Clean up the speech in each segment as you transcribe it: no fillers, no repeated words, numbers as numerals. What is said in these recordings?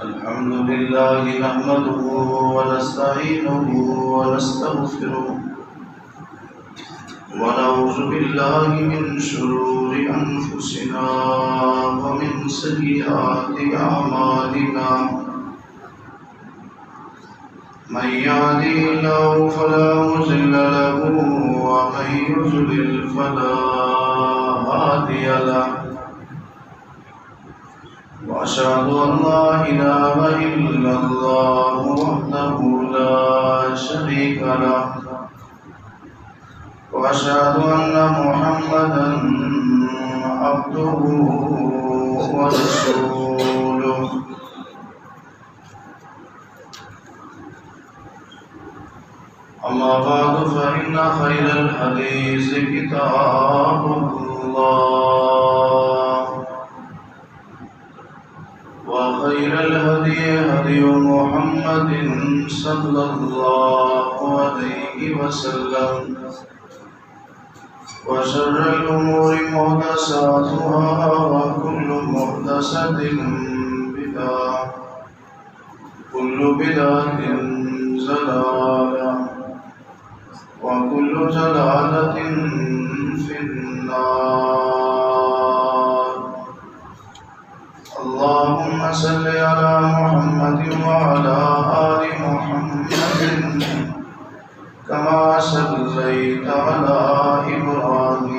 الحمد لله نحمده ونستعينه ونستغفره ونعوذ بالله من شرور أنفسنا ومن سيئات أعمالنا من يهده الله فلا مضل له ومن يضلل فلا هادي له وأشهد أن لا إله إلا الله وحده لا شريك له وأشهد أن محمدا عبده ورسوله أما بعد فإن خير الحديث كتاب الله وخير الهدي هدي محمد صلى الله عليه وسلم وشر الأمور محدثاتها وكل محدثة بدعة كل بدعة ضلالة وكل ضلالة في النار. اللهم صل على محمد وعلى آل محمد كما صليت على إبراهيم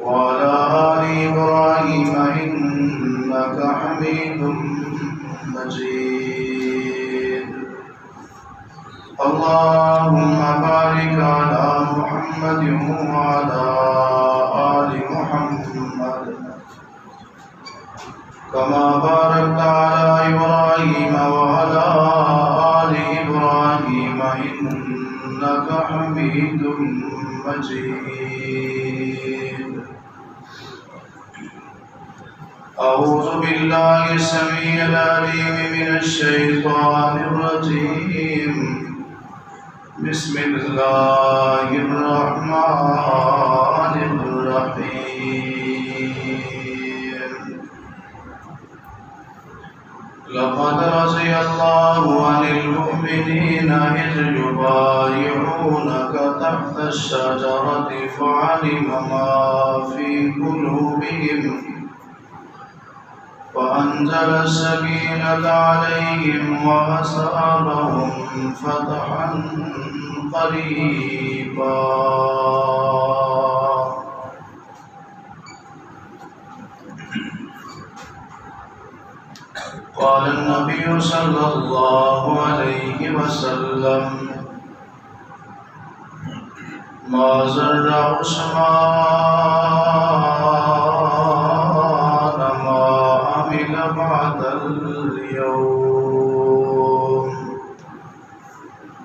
وعلى آل إبراهيم إنك حميد مجيد. اللهم بارك على محمد وعلى آل محمد كما باركت على إبراهيم وعلى آل إبراهيم إنك حميد مجيد. أعوذ بالله السميع العليم من الشيطان الرجيم. بسم الله الرحمن الرحيم. لقد رضي الله عن المؤمنين إذ يبايعونك تحت الشجرة فعلم ما في قلوبهم فأنزل السكينة عليهم وأصابهم فتحا قريبا. قال النبي صلى الله عليه وسلم: ما زر عثمان ما عمل بعد اليوم،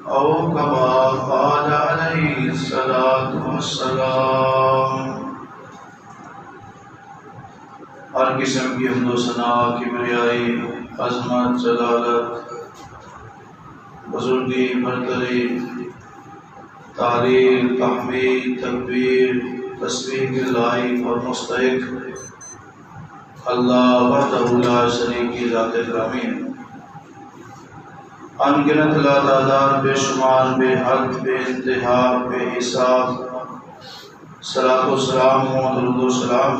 أو كما قال عليه الصلاة والسلام. ہر قسم کی حمد و ثنا، کبریائی، عظمت، جلالت، بزرگی، برتری، تعریف، تحمید، تکبیر، تسبیح کی لائق اور مستحق اللہ وحدہ لا شریک کی ذات گرامی ہے. ان گنت لا تعداد، بے شمار، بے حد، بے انتہا، بے حساب صلاۃ و سلام و درود و سلام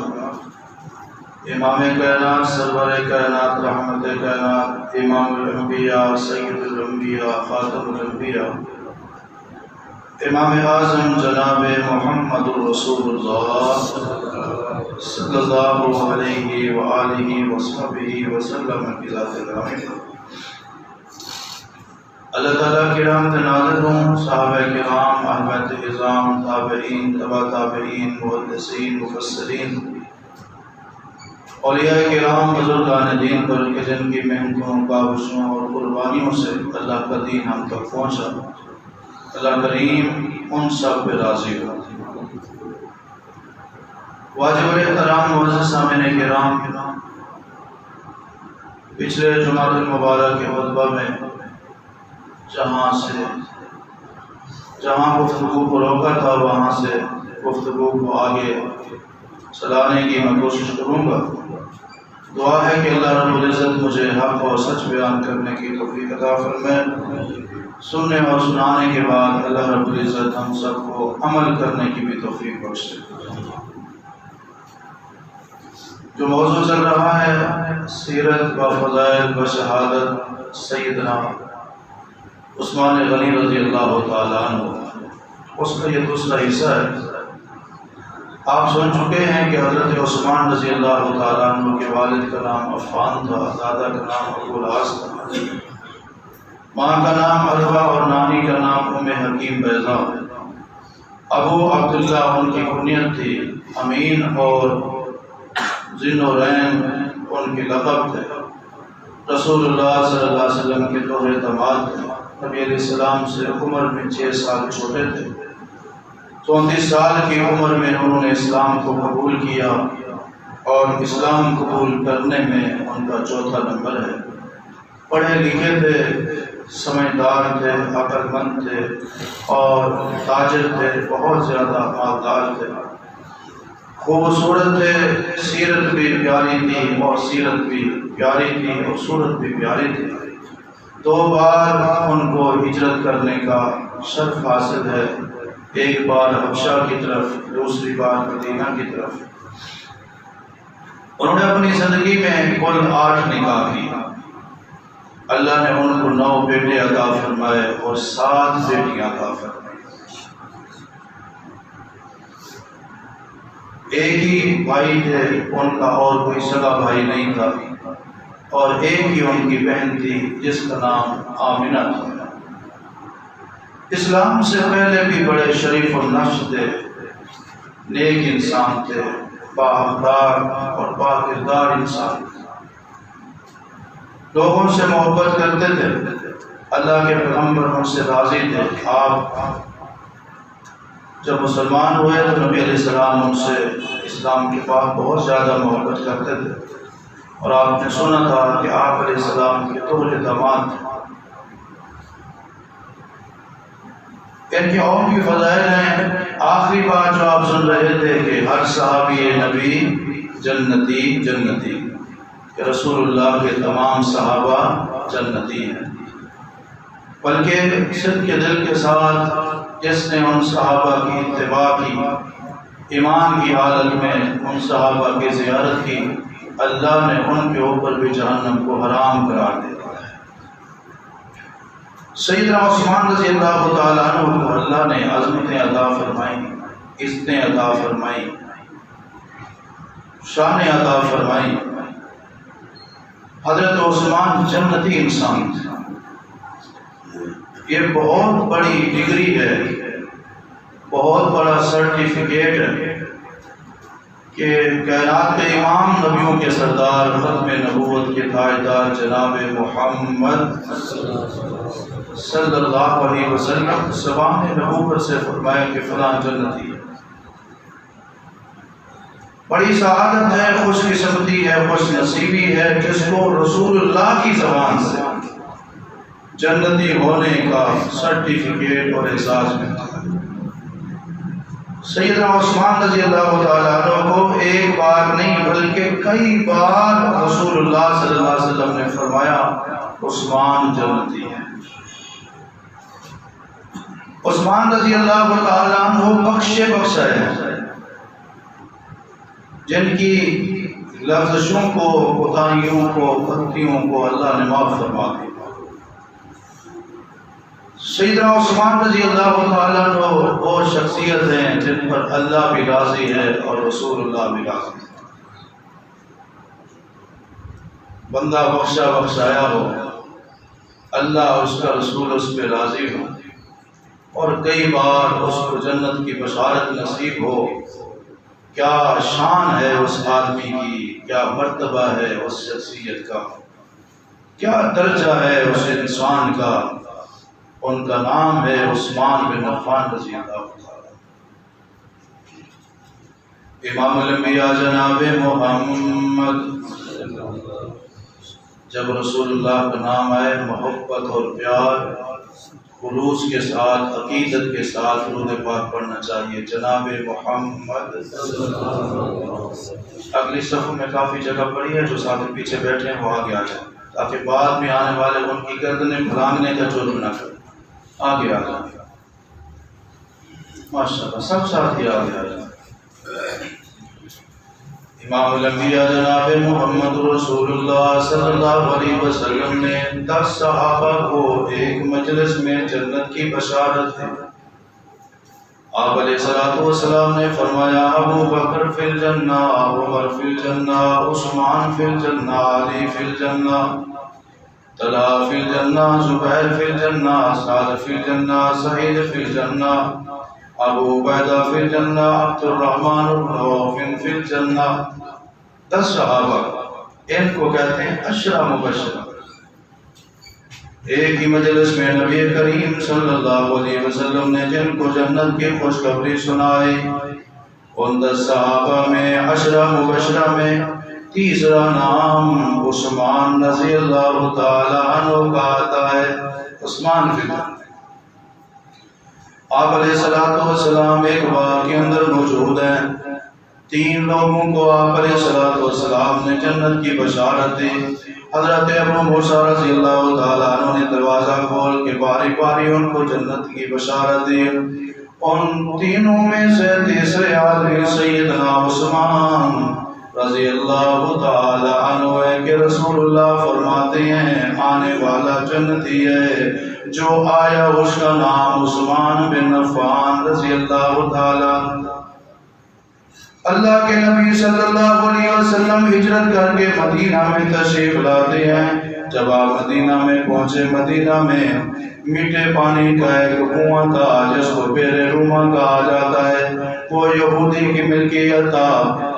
امام کائنات، سرور کائنات، رحمت کائنات، امام الانبیاء، سید الانبیاء، خاتم الانبیاء، امام اعظم جناب محمد رسول اللہ صلی اللہ علیہ وآلہ وصحبہ وسلم کی ذات گرامی. اللہ تعالیٰ کی رحمت نازل ہوں صحابہ کرام، اہل بیت اعظام، تابعین، تبع تابعین، محدثین، مفسرین، اولیاء کرام، بزرگان دین پر کہ جن کی محنتوں، کاوشوں اور قربانیوں سے اللہ کا دین ہم تک پہنچا. اللہ کریم ان سب پہ راضی ہو. واجب احترام معزز سامعین کرام، پچھلے جمعہ المبارک کے خطبہ میں جہاں گفتگو کو روکا تھا وہاں سے گفتگو کو آگے چلانے کی میں کوشش کروں گا. دعا ہے کہ اللہ رب العزت مجھے حق اور سچ بیان کرنے کی توفیق عطا فرمائے، سننے اور سنانے کے بعد اللہ رب العزت ہم سب کو عمل کرنے کی بھی توفیق بخشے۔ جو موضوع چل رہا ہے سیرت و فضائل و شہادت سیدنا عثمان غنی رضی اللہ تعالیٰ عنہ، اس کا یہ دوسرا حصہ ہے۔ آپ سن چکے ہیں کہ حضرت عثمان رضی اللہ تعالیٰ عنہ کے والد کا نام عفان تھا، دادا کا نام ابو العاص تھا، ماں کا نام عروہ اور نانی کا نام ام حکیم بیضا۔ ابو عبداللہ ان کی کنیت تھی، امین اور ذوالنورین ان کے لقب تھے۔ رسول اللہ صلی اللہ علیہ وسلم کے دوہرے داماد تھے۔ نبی علیہ السلام سے عمر میں 6 سال چھوٹے تھے۔ 34 سال کی عمر میں انہوں نے اسلام کو قبول کیا اور اسلام قبول کرنے میں ان کا چوتھا نمبر ہے۔ پڑھے لکھے تھے، سمجھدار تھے، عقل مند تھے اور تاجر تھے، بہت زیادہ مالدار تھے، خوبصورت تھے، سیرت بھی پیاری تھی اور سیرت بھی پیاری تھی اور صورت بھی پیاری تھی۔ 2 بار ان کو ہجرت کرنے کا شرف حاصل ہے، ایک بار حبشہ کی طرف، دوسری بار مدینہ کی طرف۔ انہوں نے اپنی زندگی میں کل 8 نکاح کی۔ اللہ نے ان کو 9 بیٹے عطا فرمائے اور 7 بیٹیاں عطا فرمائے۔ ایک ہی بھائی تھے ان کا، اور کوئی سگا بھائی نہیں تھا، اور ایک ہی ان کی بہن تھی جس کا نام آمنہ تھا۔ اسلام سے پہلے بھی بڑے شریف النفس تھے، نیک انسان تھے، بااخلاق اور باکردار انسان تھے، لوگوں سے محبت کرتے تھے، اللہ کے پیغمبر ان سے راضی تھے۔ آپ جب مسلمان ہوئے تو نبی علیہ السلام ان سے اسلام کے بعد بہت زیادہ محبت کرتے تھے، اور آپ نے سنا تھا کہ آپ علیہ السلام کے دوہرے داماد تھے۔ ان کے اور بھی فضائل ہیں۔ آخری بات جو آپ سن رہے تھے کہ ہر صحابی نبی جنتی جنتی، کہ رسول اللہ کے تمام صحابہ جنتی ہیں، بلکہ صدق کے دل کے ساتھ جس نے ان صحابہ کی اتباع کی، ایمان کی حالت میں ان صحابہ کی زیارت کی، اللہ نے ان کے اوپر بھی جہنم کو حرام قرار دے دیا ہے۔ سیدنا عثمان رضی اللہ تعالیٰ عنہ کو اللہ نے عظمتیں عطا فرمائیں، عزتیں عطا فرمائیں، شانیں عطا فرمائیں۔ حضرت عثمان جنتی انسان تھے۔ یہ بہت بڑی ڈگری ہے، بہت بڑا سرٹیفکیٹ ہے کہ کائنات کے امام، نبیوں کے سردار، ختم نبوت کے تاجدار جناب محمد صلی اللہ علیہ وسلم زبان نبوت سے فرمایا کہ فلاں جنتی ہے۔ بڑی سعادت ہے، خوش قسمتی ہے، خوش نصیبی ہے جس کو رسول اللہ کی زبان سے جنتی ہونے کا سرٹیفکیٹ اور اعزاز ملتا ہے۔ سیدنا عثمان رضی اللہ تعالیٰ عنہ کو ایک بار نہیں بلکہ کئی بار رسول اللہ صلی اللہ علیہ وسلم نے فرمایا عثمان جنتی ہے۔ عثمان رضی اللہ تعالیٰ عنہ بخشے بخشائے ہیں، جن کی لفظوں کو، کوتاہیوں کو، غلطیوں کو اللہ نے معاف فرما دیا۔ سیدنا عثمان رضی اللہ تعالیٰ عنہ وہ شخصیت ہیں جن پر اللہ بھی راضی ہے اور رسول اللہ بھی راضی ہے۔ بندہ بخشا بخشایا ہو، اللہ اور اس کا رسول اس پہ راضی ہو، اور کئی بار اس کو جنت کی بشارت نصیب ہو، کیا شان ہے اس آدمی کی، کیا مرتبہ ہے اس شخصیت کا، کیا درجہ ہے اس انسان کا۔ ان کا نام ہے عثمان بن عفان رضی اللہ عنہ۔ امام الانبیاء جناب محمد، جب رسول اللہ کا نام آئے محبت اور پیار خلوص کے ساتھ، عقیدت کے ساتھ درود پاک پڑھنا چاہیے۔ جناب محمد اگلی صفوں میں کافی جگہ پڑی ہے، جو ساتھ پیچھے بیٹھے ہیں وہ آگے آ جائیں تاکہ بعد میں آنے والے ان کی گردنیں بھڑانگنے کا جرم نہ کریں۔ آگے آ جائیں ماشاءاللہ، سب ساتھی آگے آ جائیں۔ امام الانبیاء جناب محمد رسول اللہ صلی اللہ علیہ وسلم نے 10 صحابہ کو ایک مجلس میں جنت کی بشارت دی۔ آپ علیہ السلام نے فرمایا ابو بکر فی الجنہ، عمر فی الجنہ، عثمان فی الجنہ، علی فی الجنہ، طلحہ فی الجنہ، زبیر فی الجنہ، سعد فی الجنہ، سعید فی الجنہ، ابو عبیدہ فی الجنہ، عبد الرحمن بن عوف فی الجنہ۔ 10 صحابہ، ان کو کہتے ہیں عشرہ مبشرہ۔ ایک ہی مجلس میں نبی کریم صلی اللہ علیہ وسلم نے جن کو جنت کی خوشخبری سنائی، ان 10 صحابہ میں عشرہ مبشرہ میں تیسرا نام عثمان رضی اللہ تعالی عنہ کا آتا ہے۔ عثمان فی الجنہ۔ آپ علیہ السلام ایک بار کے اندر موجود ہیں، 3 لوگوں کو آپ علیہ السلام نے جنت کی بشارت دی۔ حضرت ابو موسیٰ رضی اللہ تعالیٰ عنہ نے دروازہ کھول کے باری باری ان کو جنت کی بشارت دی۔ ان تینوں میں سے تیسرے آدمی سیدنا عثمان رضی اللہ تعالیٰ عنہ ہے کہ رسول اللہ فرماتے ہیں آنے والا جنتی ہے، جو آیا اس کا نام عثمان بن عفان رضی اللہ تعالیٰ عنہ۔ اللہ کے نبی صلی اللہ علیہ وسلم ہجرت کر کے مدینہ میں تشریف لاتے ہیں۔ جب آپ مدینہ میں پہنچے، مدینہ میں میٹھے پانی کا ایک کنواں تھا جس کو بئر روما کہا جاتا ہے۔ وہ یہودی کی ملکیت تھا،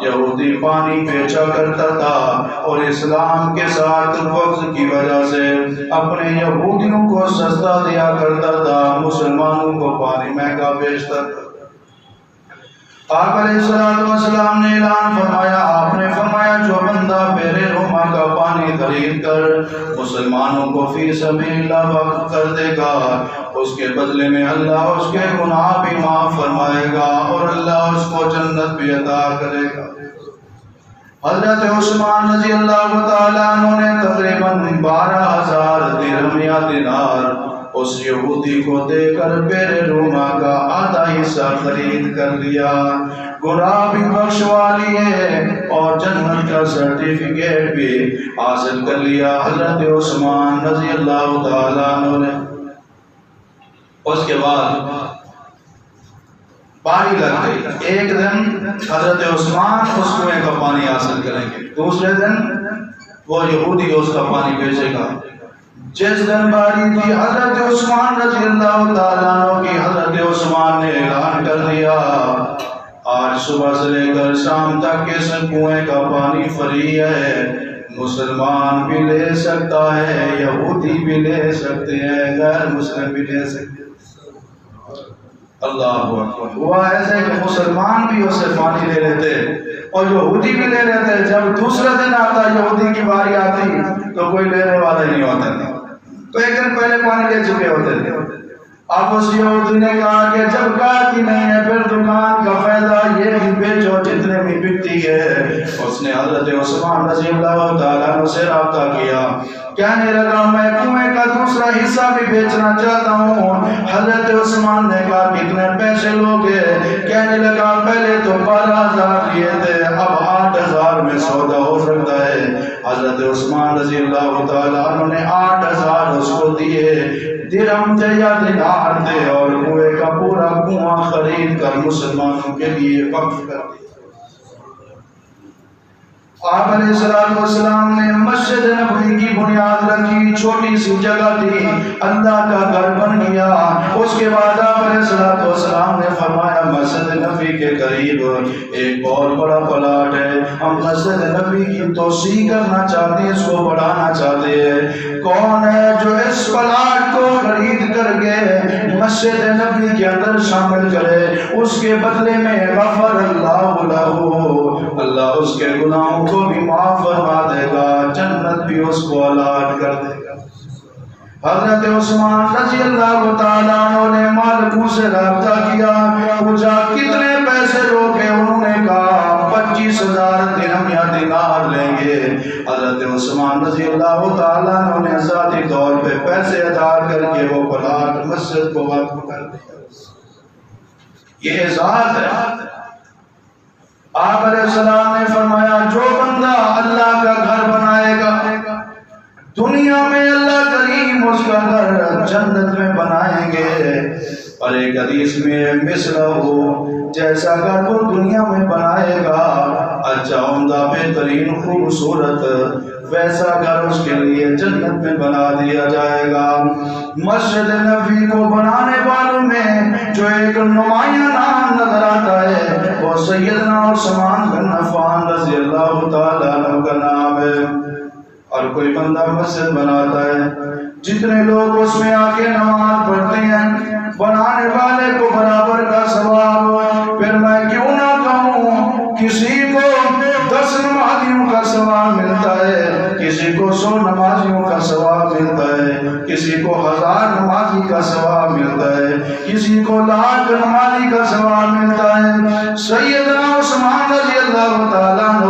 یہودی پانی بیچا کرتا تھا اور اسلام کے ساتھ وقت کی وجہ سے اپنے یہودیوں کو سستا دیا کرتا تھا، مسلمانوں کو پانی مہنگا بیچتا تھا۔ آپ علیہ السلام نے اعلان فرمایا، آپ نے فرمایا جو بندہ بئر روما کا پانی خرید کر مسلمانوں کو فی سبیل اللہ وقف کر دے گا، اس کے بدلے میں اللہ اس کے گناہ بھی معاف فرمائے گا اور اللہ اس کو جنت بھی عطا کرے گا۔ حضرت عثمان رضی اللہ تعالیٰ عنہ نے تقریباً 12,000 درہم یا دینار اس یہودی کو دے کر بئر روما کا آدھا حصہ خرید کر لیا، گناہ بھی بخشوا لیے اور جنت کا سرٹیفکیٹ بھی حاصل کر لیا حضرت عثمان رضی اللہ تعالیٰ عنہ نے۔ اس کے بعد پانی لگ گئی، ایک دن حضرت عثمان اس کنویں کا پانی حاصل کریں گے، دوسرے دن وہ یہودی اس کا پانی بیچے گا۔ جس دن باری تھی حضرت عثمان رضی اللہ تعالیٰ عنہ کی، حضرت عثمان نے اعلان کر دیا آج صبح سے لے کر شام تک اس کنویں کا پانی فری ہے، مسلمان بھی لے سکتا ہے، یہودی بھی لے سکتے ہیں، غیر مسلم بھی لے سکتے ہیں۔ اللہ اکبر۔ ہوا ایسے کہ مسلمان بھی اس سے پانی لے لیتے اور یہودی بھی لے لیتے۔ جب دوسرے دن آتا یہودی کی باری آتی تو کوئی لینے والا نہیں ہوتا تھا، تو ایک دن پہلے پانی لے چکے ہوتے تھے۔ اب اس یہودی نے کہا کہ جب گاہکی نہیں ہے پھر دکان کا فائدہ یہ بھی بیچو جتنے بھی بکتی ہے۔ اس نے حضرت عثمان رضی اللہ تعالیٰ عنہ سے رابطہ کیا، کہنے لگا میں کنویں کا دوسرا حصہ بھی بیچنا چاہتا ہوں۔ حضرت عثمان نے کہا کتنے پیسے لوگے؟ کہنے لگا پہلے تو 12,000 لیے تھے، اب 8,000 میں سودا ہو سکتا ہے۔ حضرت عثمان رضی اللہ تعالیٰ عنہ نے 8,000 اس کو دیے، درہم تھے یا دینار تھے، اور کنویں کا پورا کنواں خرید کر مسلمانوں کے لیے وقف کر دیا۔ آپ علیہ السلام نے مسجد نبوی کی بنیاد رکھی، چھوٹی سی جگہ تھی، اللہ کا گھر بن گیا۔ اس کے بعد آپ علیہ السلام نے فرمایا مسجد نبوی کے قریب ایک بہت بڑا پلاٹ ہے، ہم مسجد نبوی کی توسیع کرنا چاہتے ہیں، اس کو بڑھانا چاہتے ہیں۔ کون ہے جو اس پلاٹ کو خرید کر کے مسجد نبوی کے اندر شامل کرے؟ اس کے بدلے میں غفر اللہ لہ، اللہ اس کے گناہوں کو بھی معاف فرما دے گا، جنت بھی اس کو الاٹ کر دے گا۔ حضرت عثمان رضی اللہ تعالیٰ عنہ نے مالکوں سے رابطہ کیا، پوچھا کتنے پیسے روکے؟ انہوں نے کہا 25,000 درہم یا دینار لیں گے۔ حضرت عثمان رضی اللہ تعالیٰ عنہ نے ذاتی طور پہ پیسے ادا کر کے وہ پلاٹ مسجد کو وقف کر دیا۔ یہ اعزاز ہے۔ آپ علیہ السلام نے فرمایا جو بندہ اللہ کا گھر بنائے گا، دنیا میں اللہ کریم اس کا گھر جنت میں بنائیں گے، اور ایک حدیث میں مثلہ ہو، جیسا گھر وہ دنیا میں بنائے گا اچھا عمدہ بہترین خوبصورت، ویسا گھر اس کے لیے جنت میں بنا دیا جائے گا۔ مسجد نبوی کو بنانے والوں میں جو ایک نمایاں نام نظر آتا ہے وہ سیدنا عثمان بن عفان رضی اللہ تعالیٰ عنہ کا نام ہے۔ اور کوئی بندہ مسجد بناتا ہے، جتنے لوگ اس میں آ کے نماز پڑھتے ہیں بنانے والے کو برابر کا ثواب، پھر میں کیوں نہ کہوں کسی کو 10 نمازیوں کا ثواب ملتا ہے، کسی کو 100 نمازیوں کا ثواب ملتا ہے، کسی کو 1000 نمازی کا ثواب ملتا ہے، کسی کو 1,00,000 نمازی کا ثواب ملتا ہے۔ سیدنا عثمان رضی اللہ تعالیٰ عنہ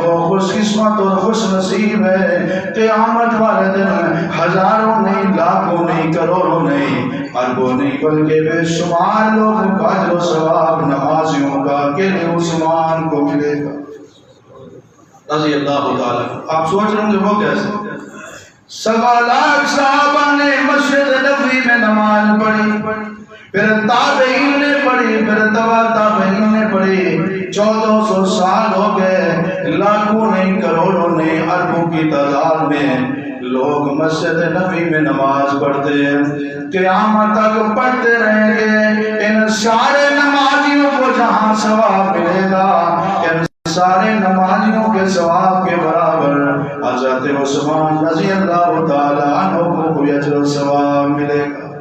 وہ خوش قسمت اور خوش نصیب ہے، قیامت والے دن ہزاروں نہیں، لاکھوں نہیں، کروڑوں نہیں، اربوں نہیں، بلکہ بے شمار لوگوں کا اجر و ثواب نمازیوں کا اکیلے عثمان کو ملے گا رضی اللہ تعالیٰ۔ آپ سوچ رہے ہوں گے وہ کیسے؟ 1.25 لاکھ صحابہ نے مسجد نبوی میں نماز پڑھی، پھر تابعین نے پڑھی، پھر تبع تابعین نے پڑھی، 1400 سال ہو گئے، لاکھوں نہیں، کروڑوں نہیں، اربوں کی تعداد میں لوگ مسجد نبوی میں نماز پڑھتے ہیں، قیامت تک پڑھتے رہیں گے۔ ان سارے نمازیوں کو جہاں ثواب ملے گا، ان سارے نمازیوں کے ثواب کے برابر حضرت عثمان رضی اللہ تعالیٰ عنہ کو کوئی اجر و ثواب ملے گا،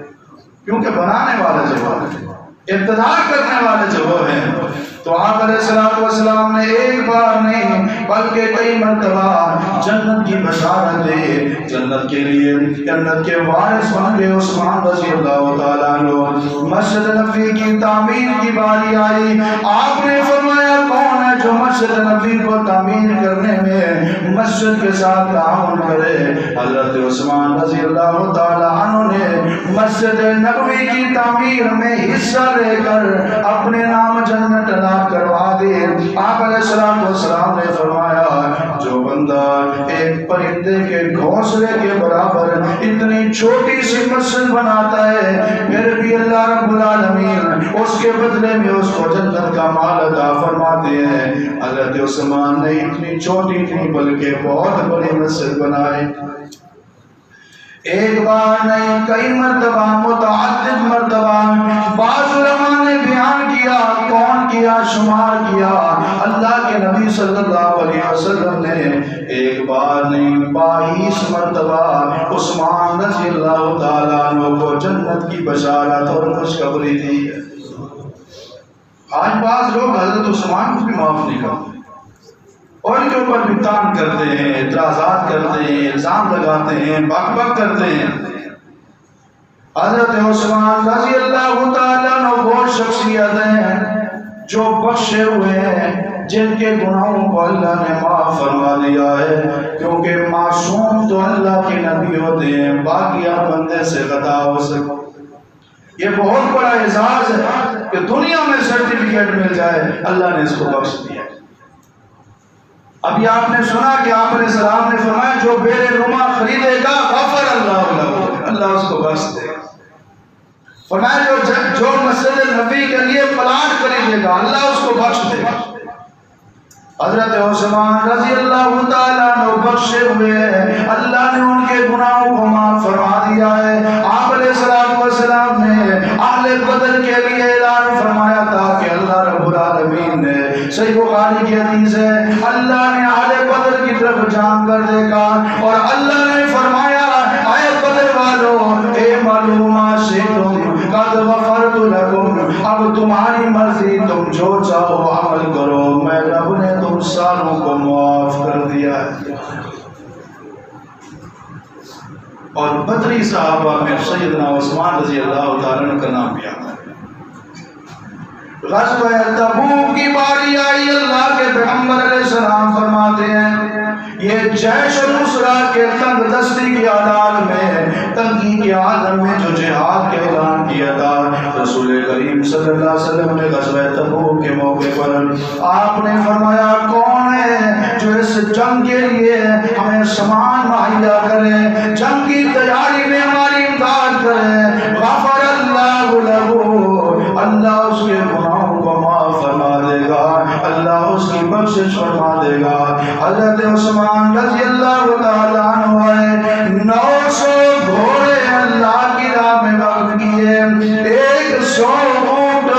کیونکہ بنانے والے جو ہیں، ابتدا کرنے والے جو ہیں۔ تو آپ علیہ السلام نے ایک بار نہیں بلکہ کئی مرتبہ جنت کی بشارت دے، جنت کے لیے جنت کے وارث بن گئے عثمان رضی اللہ تعالیٰ عنہ۔ مسجد نبوی کی تعمیر کی باری آئی، آپ نے فرمایا کون ہے جو مسجد نبوی کو تعمیر کرنے میں مسجد کے ساتھ تعاون کرے؟ حضرت عثمان رضی اللہ تعالیٰ عنہ نے مسجد نبوی کی تعمیر میں حصہ لے کر اپنے نام جنت ادا کروا دے۔ آپ علیہ السلام نے فرمایا جو بندہ ایک پرندے کے گھونسلے کے برابر اتنی چھوٹی سی مسجد بناتا ہے، پھر بھی اللہ رب العالمین اس کے بدلے میں اس کو جنت کا مال عطا فرماتے ہیں۔ حضرت عثمان نے اتنی چھوٹی نہیں بلکہ بہت بڑی مسجد بنائی، ایک بار نہیں کئی مرتبہ، متعدد مرتبہ۔ بعض علماء نے بیان کیا، کون کیا، شمار کیا، اللہ کے نبی صلی اللہ علیہ وسلم نے ایک بار نہیں 22 مرتبہ عثمان رضی اللہ تعالیٰ عنہ کو جنت کی بشارت اور خوشخبری دی۔ آج بعض لوگ حضرت عثمان کو بھی معاف نہیں کرتے، اور ان کے اوپر بھی تان کرتے ہیں، اعتراضات کرتے ہیں، الزام لگاتے ہیں، بک بک کرتے ہیں۔ حضرت عثمان رضی اللہ تعالیٰ عنہ وہ شخصیت ہیں جو بخشے ہوئے ہیں، جن کے گناہوں کو اللہ نے معاف فرما دیا ہے، کیونکہ معصوم تو اللہ کے نبی ہوتے ہیں، باقی ہر بندے سے خطا ہو سکے۔ یہ بہت بڑا اعزاز ہے کہ دنیا میں سرٹیفکیٹ مل جائے اللہ نے اس کو بخش دیا۔ ابھی آپ نے سنا کہ آپ علیہ السلام نے فرمایا جو بیر نما خریدے گا غفر اللہ لہ، اللہ اس کو بخش دے گا۔ فرمایا جو مسجد نبوی کے لیے پلاٹ خریدے گا اللہ اس کو بخش دے گا۔ حضرت عثمان رضی اللہ تعالیٰ عنہ بخشے ہوئے ہیں، اللہ نے ان کے گناہوں کو معاف فرما دیا ہے۔ آپ علیہ السلام نے اہل بدر کے لیے اعلان فرمایا تھا کہ اللہ رب العالمین نے، صحیح بخاری کی حدیث ہے، اللہ نے اہل بدر کی طرف جان کر دیکھا اور اللہ نے فرمایا اے بدر والو، اے معلومات سے تم قد غفرت لکم، اب تمہاری مرضی، تم جو چاہو عمل کرو، میں رب نے تم ساروں کو معاف کر دیا ہے۔ اور بدری صحابہ میں سیدنا عثمان رضی اللہ تعالیٰ عنہ کا نام بھی آتا ہے۔ غزوہ تبوک کی باری آئی، اللہ کے پیغمبر علیہ السلام فرماتے ہیں یہ جیش النصرہ کے تنگ دستی کی حالات میں، تنگی کے عالم میں جو جہاد کے اعلان کیا تھا، رسول کریم صلی اللہ علیہ وسلم نے غزوہ تبوک کے موقع پر آپ نے فرمایا کون ہے جو اس جنگ کے لیے ہمیں سامان مہیا کرے، جنگ کی تیاری میں ہماری امداد کرے؟ غفر اللہ لہو، اللہ اس کے گناہوں کو معاف فرما دے گا، اللہ اس کی بخشش فرما دے گا۔ حضرت عثمان رضی اللہ تعالیٰ عنہ 900 گھوڑے اللہ کی راہ میں وقف کیے، 100 اونٹ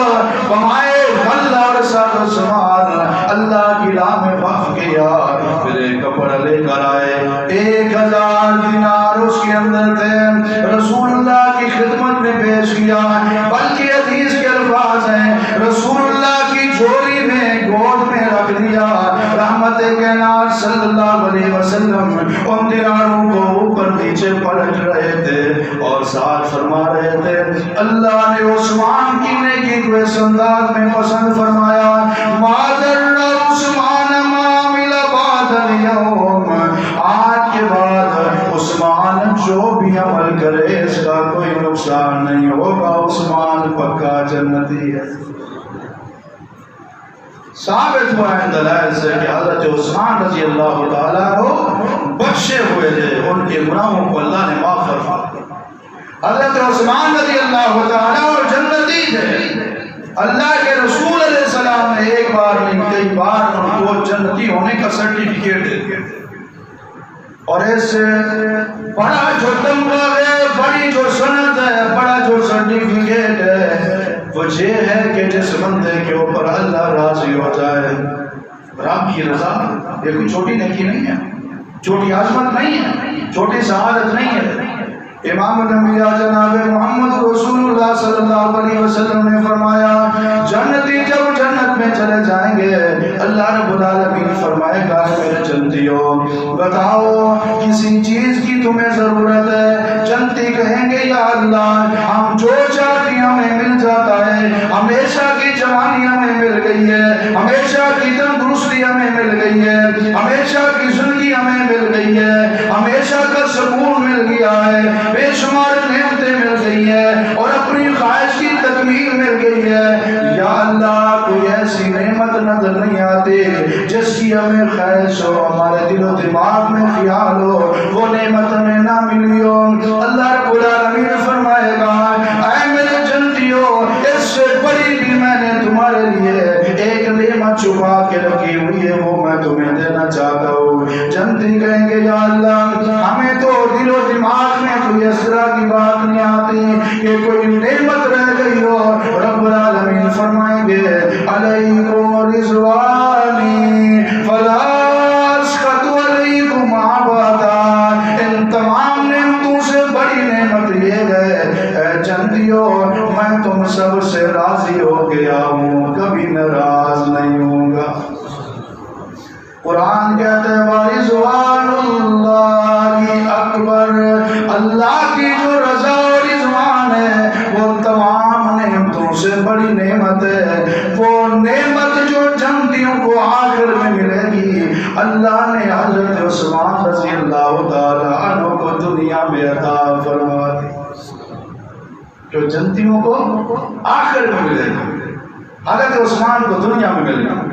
بمائے غلہ اور ساتھ سامان اللہ کی راہ میں وقف کیا، پھر ایک کپڑا لے کر آئے، 1000 دینار اس کے اندر تھے، رسول اللہ کی خدمت میں پیش کیا، بلکہ حدیث کے الفاظ ہیں رسول اللہ کی جھولی میں گود میں رکھ دیا، رحمت کائنات صلی اللہ علیہ وسلم ان دیناروں کو اوپر نیچے پلٹ رہے تھے اور ساتھ فرما رہے تھے اللہ نے عثمان کی نیکی کو اس انداز میں پسند فرمایا، معذر عثمان معامل بعد اليوم، آج کے بعد عثمان جو بھی عمل کرے اس کا کوئی نقصان نہیں ہوگا، عثمان پکا جنتی ہے۔ ثابت ہوا ہے دلائل سے کہ حضرت عثمان رضی اللہ تعالیٰ عنہ بخشے ہوئے تھے، ان کے گناہوں کو اللہ نے معاف فرما دیا۔ حضرت عثمان رضی اللہ تعالیٰ اور جنتی تھے، اللہ کے رسول علیہ السلام نے ایک بار نہیں کئی بار ان کو جنتی ہونے کا سرٹیفکیٹ دے دیا، اور اس سے بڑا جو تمغہ ہے، بڑی جو سند ہے، بڑا جو سرٹیفکیٹ ہے وہ یہ ہے کہ جس بندے کے اوپر اللہ راضی ہو جائے، رب کی رضا، یہ کوئی چھوٹی نیکی نہیں ہے، چھوٹی عظمت نہیں ہے، چھوٹی سعادت نہیں ہے۔ امام الانبیاء جناب محمد رسول اللہ صلی اللہ علیہ وسلم نے فرمایا جنتی جب جنت میں چلے جائیں گے اللہ رب العالمین فرمائے گا میرے جنتیوں بتاؤ کسی چیز کی تمہیں ضرورت ہے؟ جنتی کہیں گے یا اللہ ہم جو چاہتے ہمیں مل جاتا ہے، ہمیشہ کی جوانی ہمیں مل گئی ہے، ہمیشہ کی تندرستی ہمیں مل گئی ہے، ہمیشہ کی زندگی ہمیں مل گئی ہے، ہمیشہ کا سکون مل گیا ہے، بے شمار نعمتیں مل گئی ہے اور اپنی خواہش کی تکمیل مل گئی ہے، یا اللہ کوئی ایسی نعمت نظر نہیں آتی جس کی ہمیں خواہش ہو، ہمارے دل و دماغ میں خیال ہو، وہ نعمت ہمیں نہ ملی ہو۔ اللہ رب العالمین فرمائے گا اے میرے جنتیوں اس سے بڑی بھی میں نے تمہارے لیے ایک نعمت چھپا کے رکھی ہوئی ہے، وہ میں تمہیں دینا چاہتا ہوں۔ جنتی کہیں گے یا اللہ ہمیں تو دل و دماغ میں کوئی اس طرح کی بات نہیں آتی کہ کوئی نعمت رہ گئی ہو۔ رب العالمین فرمائیں گے علیکم رضوانی فلا اسخط علیکم ابدا، ان تمام نعمتوں سے بڑی نعمت یہ ہے اے جنتیوں میں تم سب سے راضی ہو گیا ہوں، کبھی ناراض نہیں ہوں گا۔ قرآن کہتے ہیں وَرِضْوَانُ اللَّهِ اکبر، اللہ کی جو رضا اور رضوان ہے وہ تمام نعمتوں سے بڑی نعمت ہے، وہ نعمت جو جنتیوں کو آخر میں ملے گی اللہ نے حضرت عثمان رضی اللہ تعالی عنہ کو دنیا میں عطا فرما دی، جو جنتیوں کو آخر میں ملے گی حضرت عثمان کو دنیا میں ملے گا۔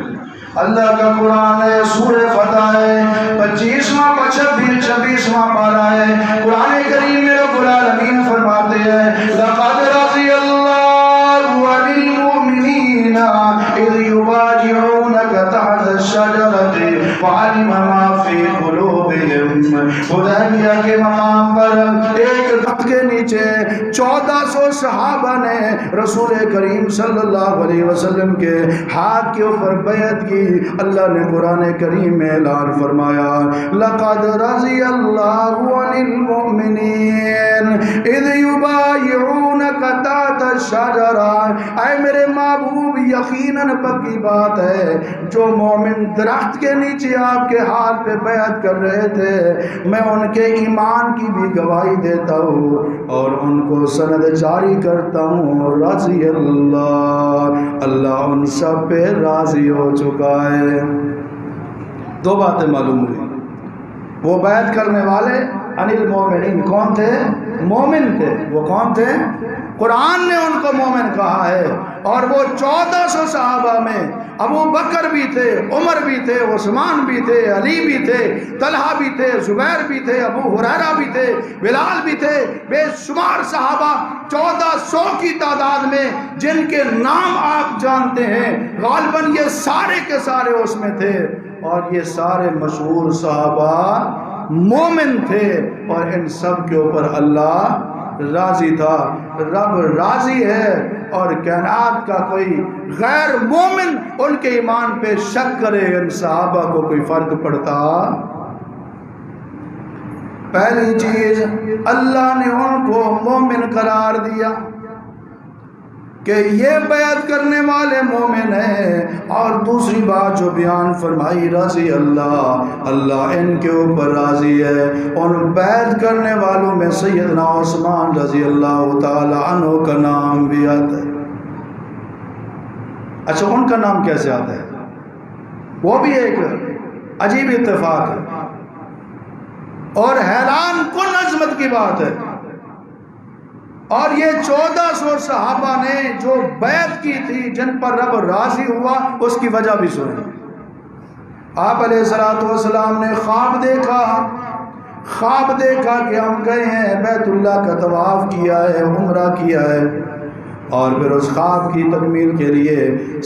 اللہ کا قرآن ہے سورہ فتح ہے 25واں 26واں پارہ ہے، قرآن کریم میں رب العالمین فرماتے ہیں لقد رضی اللہ عن المؤمنین اذ یبایعونک تحت الشجرۃ وعلم ما فی قلوبہم، حدیبیہ کے مقام پر ایک درخت کے نیچے 1400 صحابہ نے رسول کریم صلی اللہ علیہ وسلم کے ہاتھ کے اوپر بیعت کی۔ اللہ نے قرآن کریم میں اعلان فرمایا لقد رضی اللہ عن المؤمنین اذ یبایعونک یبایعونک تحت الشجرہ، اے میرے محبوب یقیناً پکی بات ہے جو مومن درخت کے نیچے آپ کے ہاتھ پہ بیعت کر رہے تھے میں ان کے ایمان کی بھی گواہی دیتا ہوں اور ان کو سند جاری کرتا ہوں، رضی اللہ ان سب پہ راضی ہو چکا ہے۔ دو باتیں معلوم ہوئی، وہ بیعت کرنے والے عن المومنین کون تھے؟ مومن تھے۔ وہ کون تھے؟ قرآن نے ان کو مومن کہا ہے، اور وہ 1400 صحابہ میں ابو بکر بھی تھے، عمر بھی تھے، عثمان بھی تھے، علی بھی تھے، طلحہ بھی تھے، زبیر بھی تھے، ابو ہریرہ بھی تھے، بلال بھی تھے، بے شمار صحابہ 1400 کی تعداد میں جن کے نام آپ جانتے ہیں، غالباً یہ سارے کے سارے اس میں تھے، اور یہ سارے مشہور صحابہ مومن تھے، اور ان سب کے اوپر اللہ راضی تھا۔ رب راضی ہے، اور کائنات کا کوئی غیر مومن ان کے ایمان پہ شک کرے، ان صحابہ کو کوئی فرق پڑتا؟ پہلی چیز اللہ نے ان کو مومن قرار دیا کہ یہ بیعت کرنے والے مومن ہیں، اور دوسری بات جو بیان فرمائی رضی اللہ ان کے اوپر راضی ہے۔ ان بیعت کرنے والوں میں سیدنا عثمان رضی اللہ تعالی عنہ کا نام بھی آتا ہے۔ اچھا، ان کا نام کیسے آتا ہے؟ وہ بھی ایک عجیب اتفاق ہے اور حیران کن عظمت کی بات ہے، اور یہ 1400 صحابہ نے جو بیعت کی تھی، جن پر رب راضی ہوا، اس کی وجہ بھی سنیں۔ آپ علیہ الصلوۃ والسلام نے خواب دیکھا کہ ہم گئے ہیں بیت اللہ کا طواف کیا ہے، عمرہ کیا ہے، اور پھر اس خواب کی تکمیل کے لیے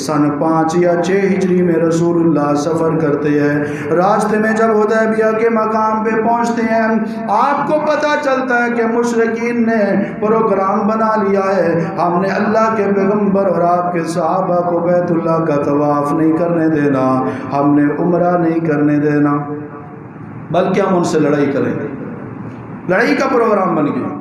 سن 5 یا 6 ہجری میں رسول اللہ سفر کرتے ہیں۔ راستے میں جب حدیبیہ کے مقام پہ پہنچتے ہیں، آپ کو پتہ چلتا ہے کہ مشرکین نے پروگرام بنا لیا ہے، ہم نے اللہ کے پیغمبر اور آپ کے صحابہ کو بیت اللہ کا طواف نہیں کرنے دینا، ہم نے عمرہ نہیں کرنے دینا، بلکہ ہم ان سے لڑائی کریں گے۔ لڑائی کا پروگرام بن گیا۔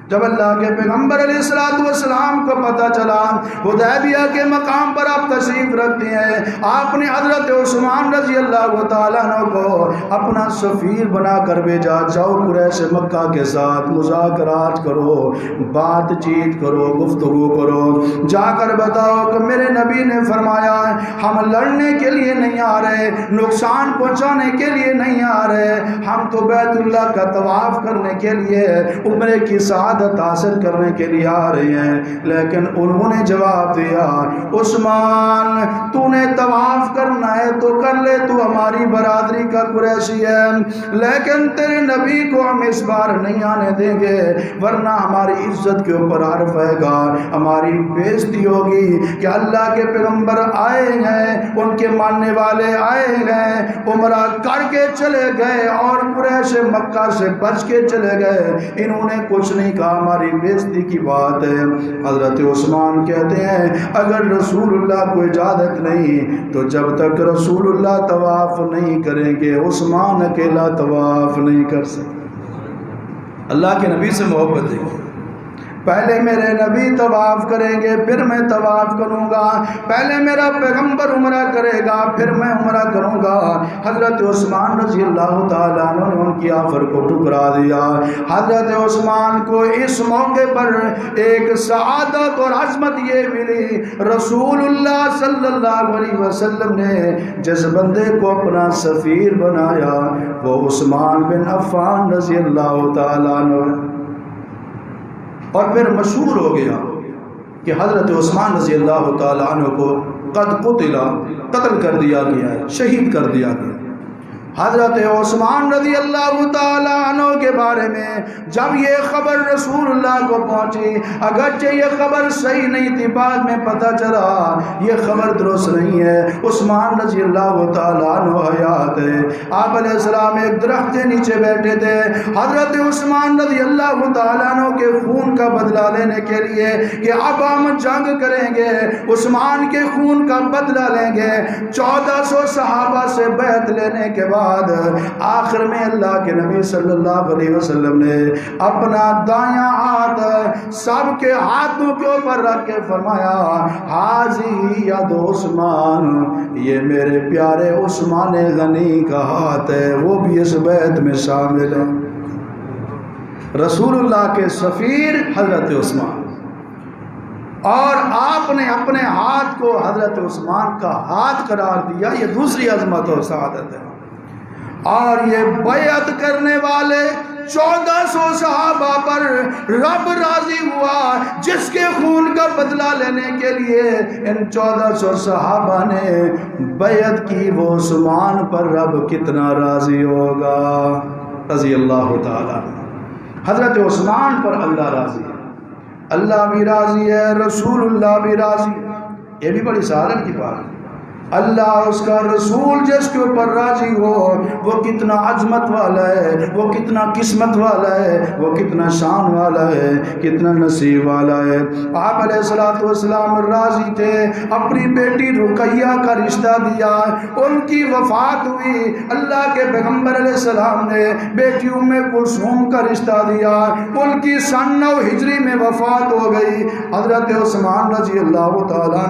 جب اللہ کے پیغمبر علیہ السلام کو پتہ چلا حدیبیہ کے مقام پر آپ تشریف رکھتے ہیں، آپ نے حضرت عثمان رضی اللہ تعالیٰ عنہ کو اپنا سفیر بنا کر بھیجا، جاؤ قریش مکہ کے ساتھ مذاکرات کرو، بات چیت کرو، گفتگو کرو، جا کر بتاؤ کہ میرے نبی نے فرمایا ہم لڑنے کے لیے نہیں آ رہے، نقصان پہنچانے کے لیے نہیں آ رہے، ہم تو بیت اللہ کا طواف کرنے کے لیے، عمرے کی سعادت حاصل کرنے کے لیے آ رہے ہیں۔ لیکن انہوں نے جواب دیا، عثمان تو نے طواف کرنا ہے تو کر لے، تو ہماری برادری کا قریشی ہے، لیکن تیرے نبی کو ہم اس بار نہیں آنے دیں گے، ورنہ ہماری عزت کے اوپر حرف آئے گا، ہماری بےزتی ہوگی کہ اللہ کے پیغمبر آئے ہیں، ان کے ماننے والے آئے ہیں، عمرہ کر کے چلے گئے اور قریش مکہ سے بچ کے چلے گئے، انہوں نے کچھ نہیں کہا، ہماری بےزتی کی بات ہے۔ حضرت عثمان کہتے ہیں اگر رسول اللہ کو اجازت نہیں تو جب تک رسول اللہ طواف نہیں کریں گے عثمان اکیلا طواف نہیں کر سکتے۔ اللہ کے نبی سے محبت ہے، پہلے میرے نبی طواف کریں گے پھر میں طواف کروں گا، پہلے میرا پیغمبر عمرہ کرے گا پھر میں عمرہ کروں گا۔ حضرت عثمان رضی اللہ تعالیٰ عنہ نے ان کی آفر کو ٹکرا دیا۔ حضرت عثمان کو اس موقع پر ایک سعادت اور عظمت یہ ملی، رسول اللہ صلی اللہ علیہ وسلم نے جس بندے کو اپنا سفیر بنایا وہ عثمان بن عفان رضی اللہ تعالیٰ عنہ، اور پھر مشہور ہو گیا کہ حضرت عثمان رضی اللہ تعالیٰ عنہ کو قتل کر دیا گیا ہے، شہید کر دیا گیا۔ حضرت عثمان رضی اللہ تعالیٰ عنہ کے بارے میں جب یہ خبر رسول اللہ کو پہنچی، اگرچہ یہ خبر صحیح نہیں تھی، بعد میں پتہ چلا یہ خبر درست نہیں ہے، عثمان رضی اللہ تعالیٰ عنہ حیات ہے، آپ علیہ السلام ایک درخت کے نیچے بیٹھے تھے. حضرت عثمان رضی اللہ تعالیٰ عنہ کے خون کا بدلہ لینے کے لیے کہ اب ہم جنگ کریں گے, عثمان کے خون کا بدلہ لیں گے. 1400 صحابہ سے بیعت لینے کے بعد آخر میں اللہ کے نبی صلی اللہ علیہ وسلم نے اپنا دایاں ہاتھ سب کے ہاتھوں کے اوپر رکھ کے فرمایا حاضی ید عثمان, یہ میرے پیارے عثمان غنی کا ہاتھ ہے, وہ بھی اس بیعت میں شامل ہے. رسول اللہ کے سفیر حضرت عثمان, اور آپ نے اپنے ہاتھ کو حضرت عثمان کا ہاتھ قرار دیا. یہ دوسری عظمت و سعادت ہے. اور یہ بیعت کرنے والے 1400 صحابہ پر رب راضی ہوا, جس کے خون کا بدلہ لینے کے لیے ان 1400 صحابہ نے بیعت کی, وہ عثمان پر رب کتنا راضی ہوگا. رضی اللہ تعالیٰ. حضرت عثمان پر اللہ راضی ہے, اللہ بھی راضی ہے, رسول اللہ بھی راضی ہے. یہ بھی بڑی سعادت کی بات ہے. اللہ اس کا رسول جس کے اوپر راضی ہو وہ کتنا عظمت والا ہے, وہ کتنا قسمت والا ہے, وہ کتنا شان والا ہے, کتنا نصیب والا ہے. آپ علیہ الصلوۃ والسلام راضی تھے, اپنی بیٹی رقیہ کا رشتہ دیا, ان کی وفات ہوئی, اللہ کے پیغمبر علیہ السلام نے بیٹی ام کلثوم کا رشتہ دیا, ان کی سن 9 ہجری میں وفات ہو گئی. حضرت عثمان رضی اللہ تعالیٰ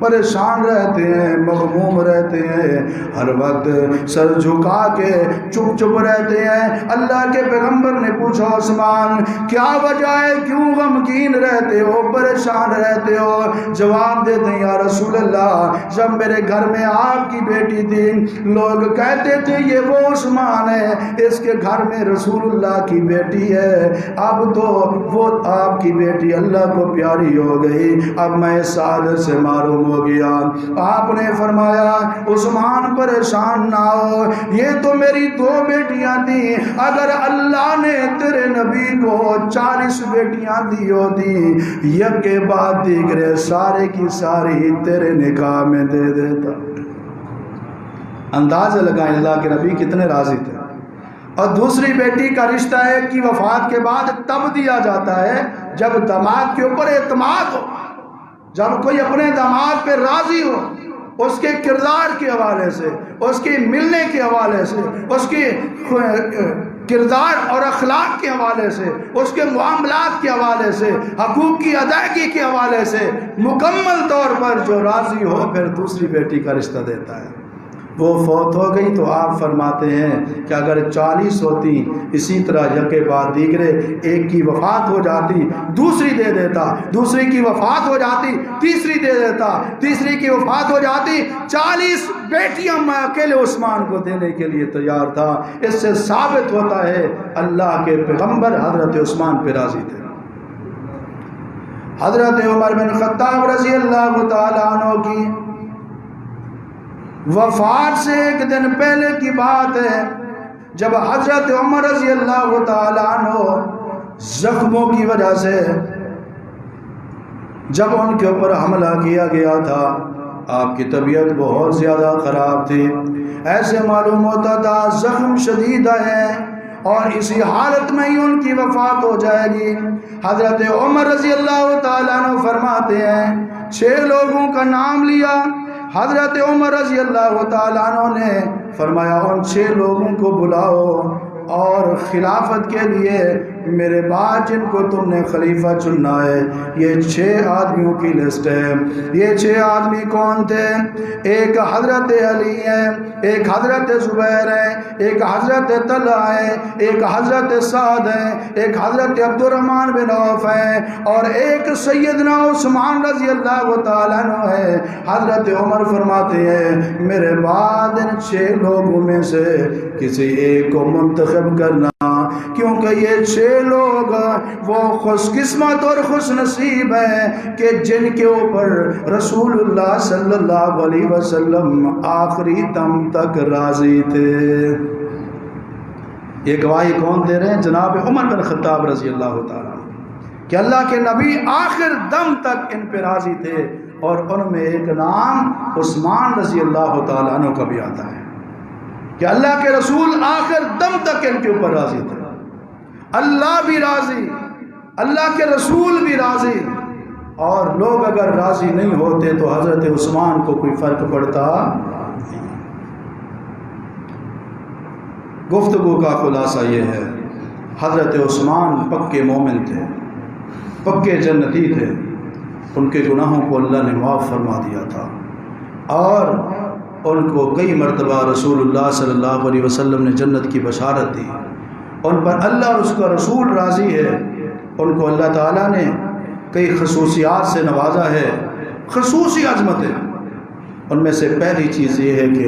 پریشان رہتے ہیں, مغموم رہتے ہیں, ہر وقت سر جھکا کے چپ چپ رہتے ہیں. اللہ کے پیغمبر نے پوچھا عثمان کیا وجہ ہے, کیوں غمگین رہتے ہو, پریشان رہتے ہو؟ جواب دیتے ہیں یا رسول اللہ, جب میرے گھر میں آپ کی بیٹی تھی لوگ کہتے تھے یہ وہ عثمان ہے, اس کے گھر میں رسول اللہ کی بیٹی ہے, اب تو وہ آپ کی بیٹی اللہ کو پیاری ہو گئی, اب میں اس سعادت سے معروم ہو گیا. آپ نے فرمایا عثمان پریشان نہ ہو, یہ تو میری 2 بیٹیاں تھیں, اگر اللہ نے تیرے نبی کو 40 بیٹیاں دی ہوتی یک کے بعد دیگرے سارے کی ساری تیرے نکاح میں دے دیتا. اندازہ لگائیں اللہ کے نبی کتنے راضی تھے. اور دوسری بیٹی کا رشتہ ایک کی وفات کے بعد تب دیا جاتا ہے جب دماغ کے اوپر اعتماد ہو, جب کوئی اپنے دماغ پہ راضی ہو, اس کے کردار کے حوالے سے, اس کے ملنے کے حوالے سے, اس کے کردار اور اخلاق کے حوالے سے, اس کے معاملات کے حوالے سے, حقوق کی ادائیگی کے حوالے سے مکمل طور پر جو راضی ہو پھر دوسری بیٹی کا رشتہ دیتا ہے. وہ فوت ہو گئی تو آپ فرماتے ہیں کہ اگر 40 ہوتی اسی طرح یکے بعد دیگرے, ایک کی وفات ہو جاتی دوسری دے دیتا, دوسری کی وفات ہو جاتی تیسری دے دیتا, تیسری کی وفات ہو جاتی 40 بیٹیاں میں اکیلے عثمان کو دینے کے لیے تیار تھا. اس سے ثابت ہوتا ہے اللہ کے پیغمبر حضرت عثمان پہ راضی تھے. حضرت عمر بن خطاب رضی اللہ تعالیٰ عنہ کی وفات سے ایک دن پہلے کی بات ہے, جب حضرت عمر رضی اللہ تعالیٰ عنہ زخموں کی وجہ سے جب ان کے اوپر حملہ کیا گیا تھا, آپ کی طبیعت بہت زیادہ خراب تھی, ایسے معلوم ہوتا تھا زخم شدید ہیں اور اسی حالت میں ہی ان کی وفات ہو جائے گی. حضرت عمر رضی اللہ تعالیٰ عنہ فرماتے ہیں 6 لوگوں کا نام لیا. حضرت عمر رضی اللہ تعالیٰ عنہ نے فرمایا ان 6 لوگوں کو بلاؤ اور خلافت کے لیے میرے بعد جن کو تم نے خلیفہ چننا ہے یہ 6 آدمیوں کی لسٹ ہے. یہ 6 آدمی کون تھے؟ ایک حضرت علی ہیں, ایک حضرت زبیر ہیں, ایک حضرت طلحہ ہیں, ایک حضرت سعد ہیں, ایک حضرت عبد الرحمن بن عوف ہیں, اور ایک سیدنا عثمان رضی اللہ تعالیٰ عنہ ہے. حضرت عمر فرماتے ہیں میرے بعد ان 6 لوگوں میں سے کسی ایک کو منتخب کرنا, کیونکہ یہ 6 لوگ وہ خوش قسمت اور خوش نصیب ہیں کہ جن کے اوپر رسول اللہ صلی اللہ علیہ وسلم آخری دم تک راضی تھے. یہ گواہی کون دے رہے ہیں؟ جناب عمر بن خطاب رضی اللہ تعالیٰ کہ اللہ کے نبی آخر دم تک ان پہ راضی تھے, اور ان میں ایک نام عثمان رضی اللہ تعالیٰ عنہ کا بھی آتا ہے. کہ اللہ کے رسول آخر دم تک ان کے اوپر راضی تھے، اللہ بھی راضی، اللہ کے رسول بھی راضی، اور لوگ اگر راضی نہیں ہوتے تو حضرت عثمان کو کوئی فرق پڑتا نہیں۔ گفتگو کا خلاصہ یہ ہے، حضرت عثمان پکے مومن تھے، پکے جنتی تھے، ان کے گناہوں کو اللہ نے معاف فرما دیا تھا، اور ان کو کئی مرتبہ رسول اللہ صلی اللہ علیہ وسلم نے جنت کی بشارت دی، ان پر اللہ اور اس کا رسول راضی ہے، ان کو اللہ تعالیٰ نے کئی خصوصیات سے نوازا ہے، خصوصی عظمتیں۔ ان میں سے پہلی چیز یہ ہے کہ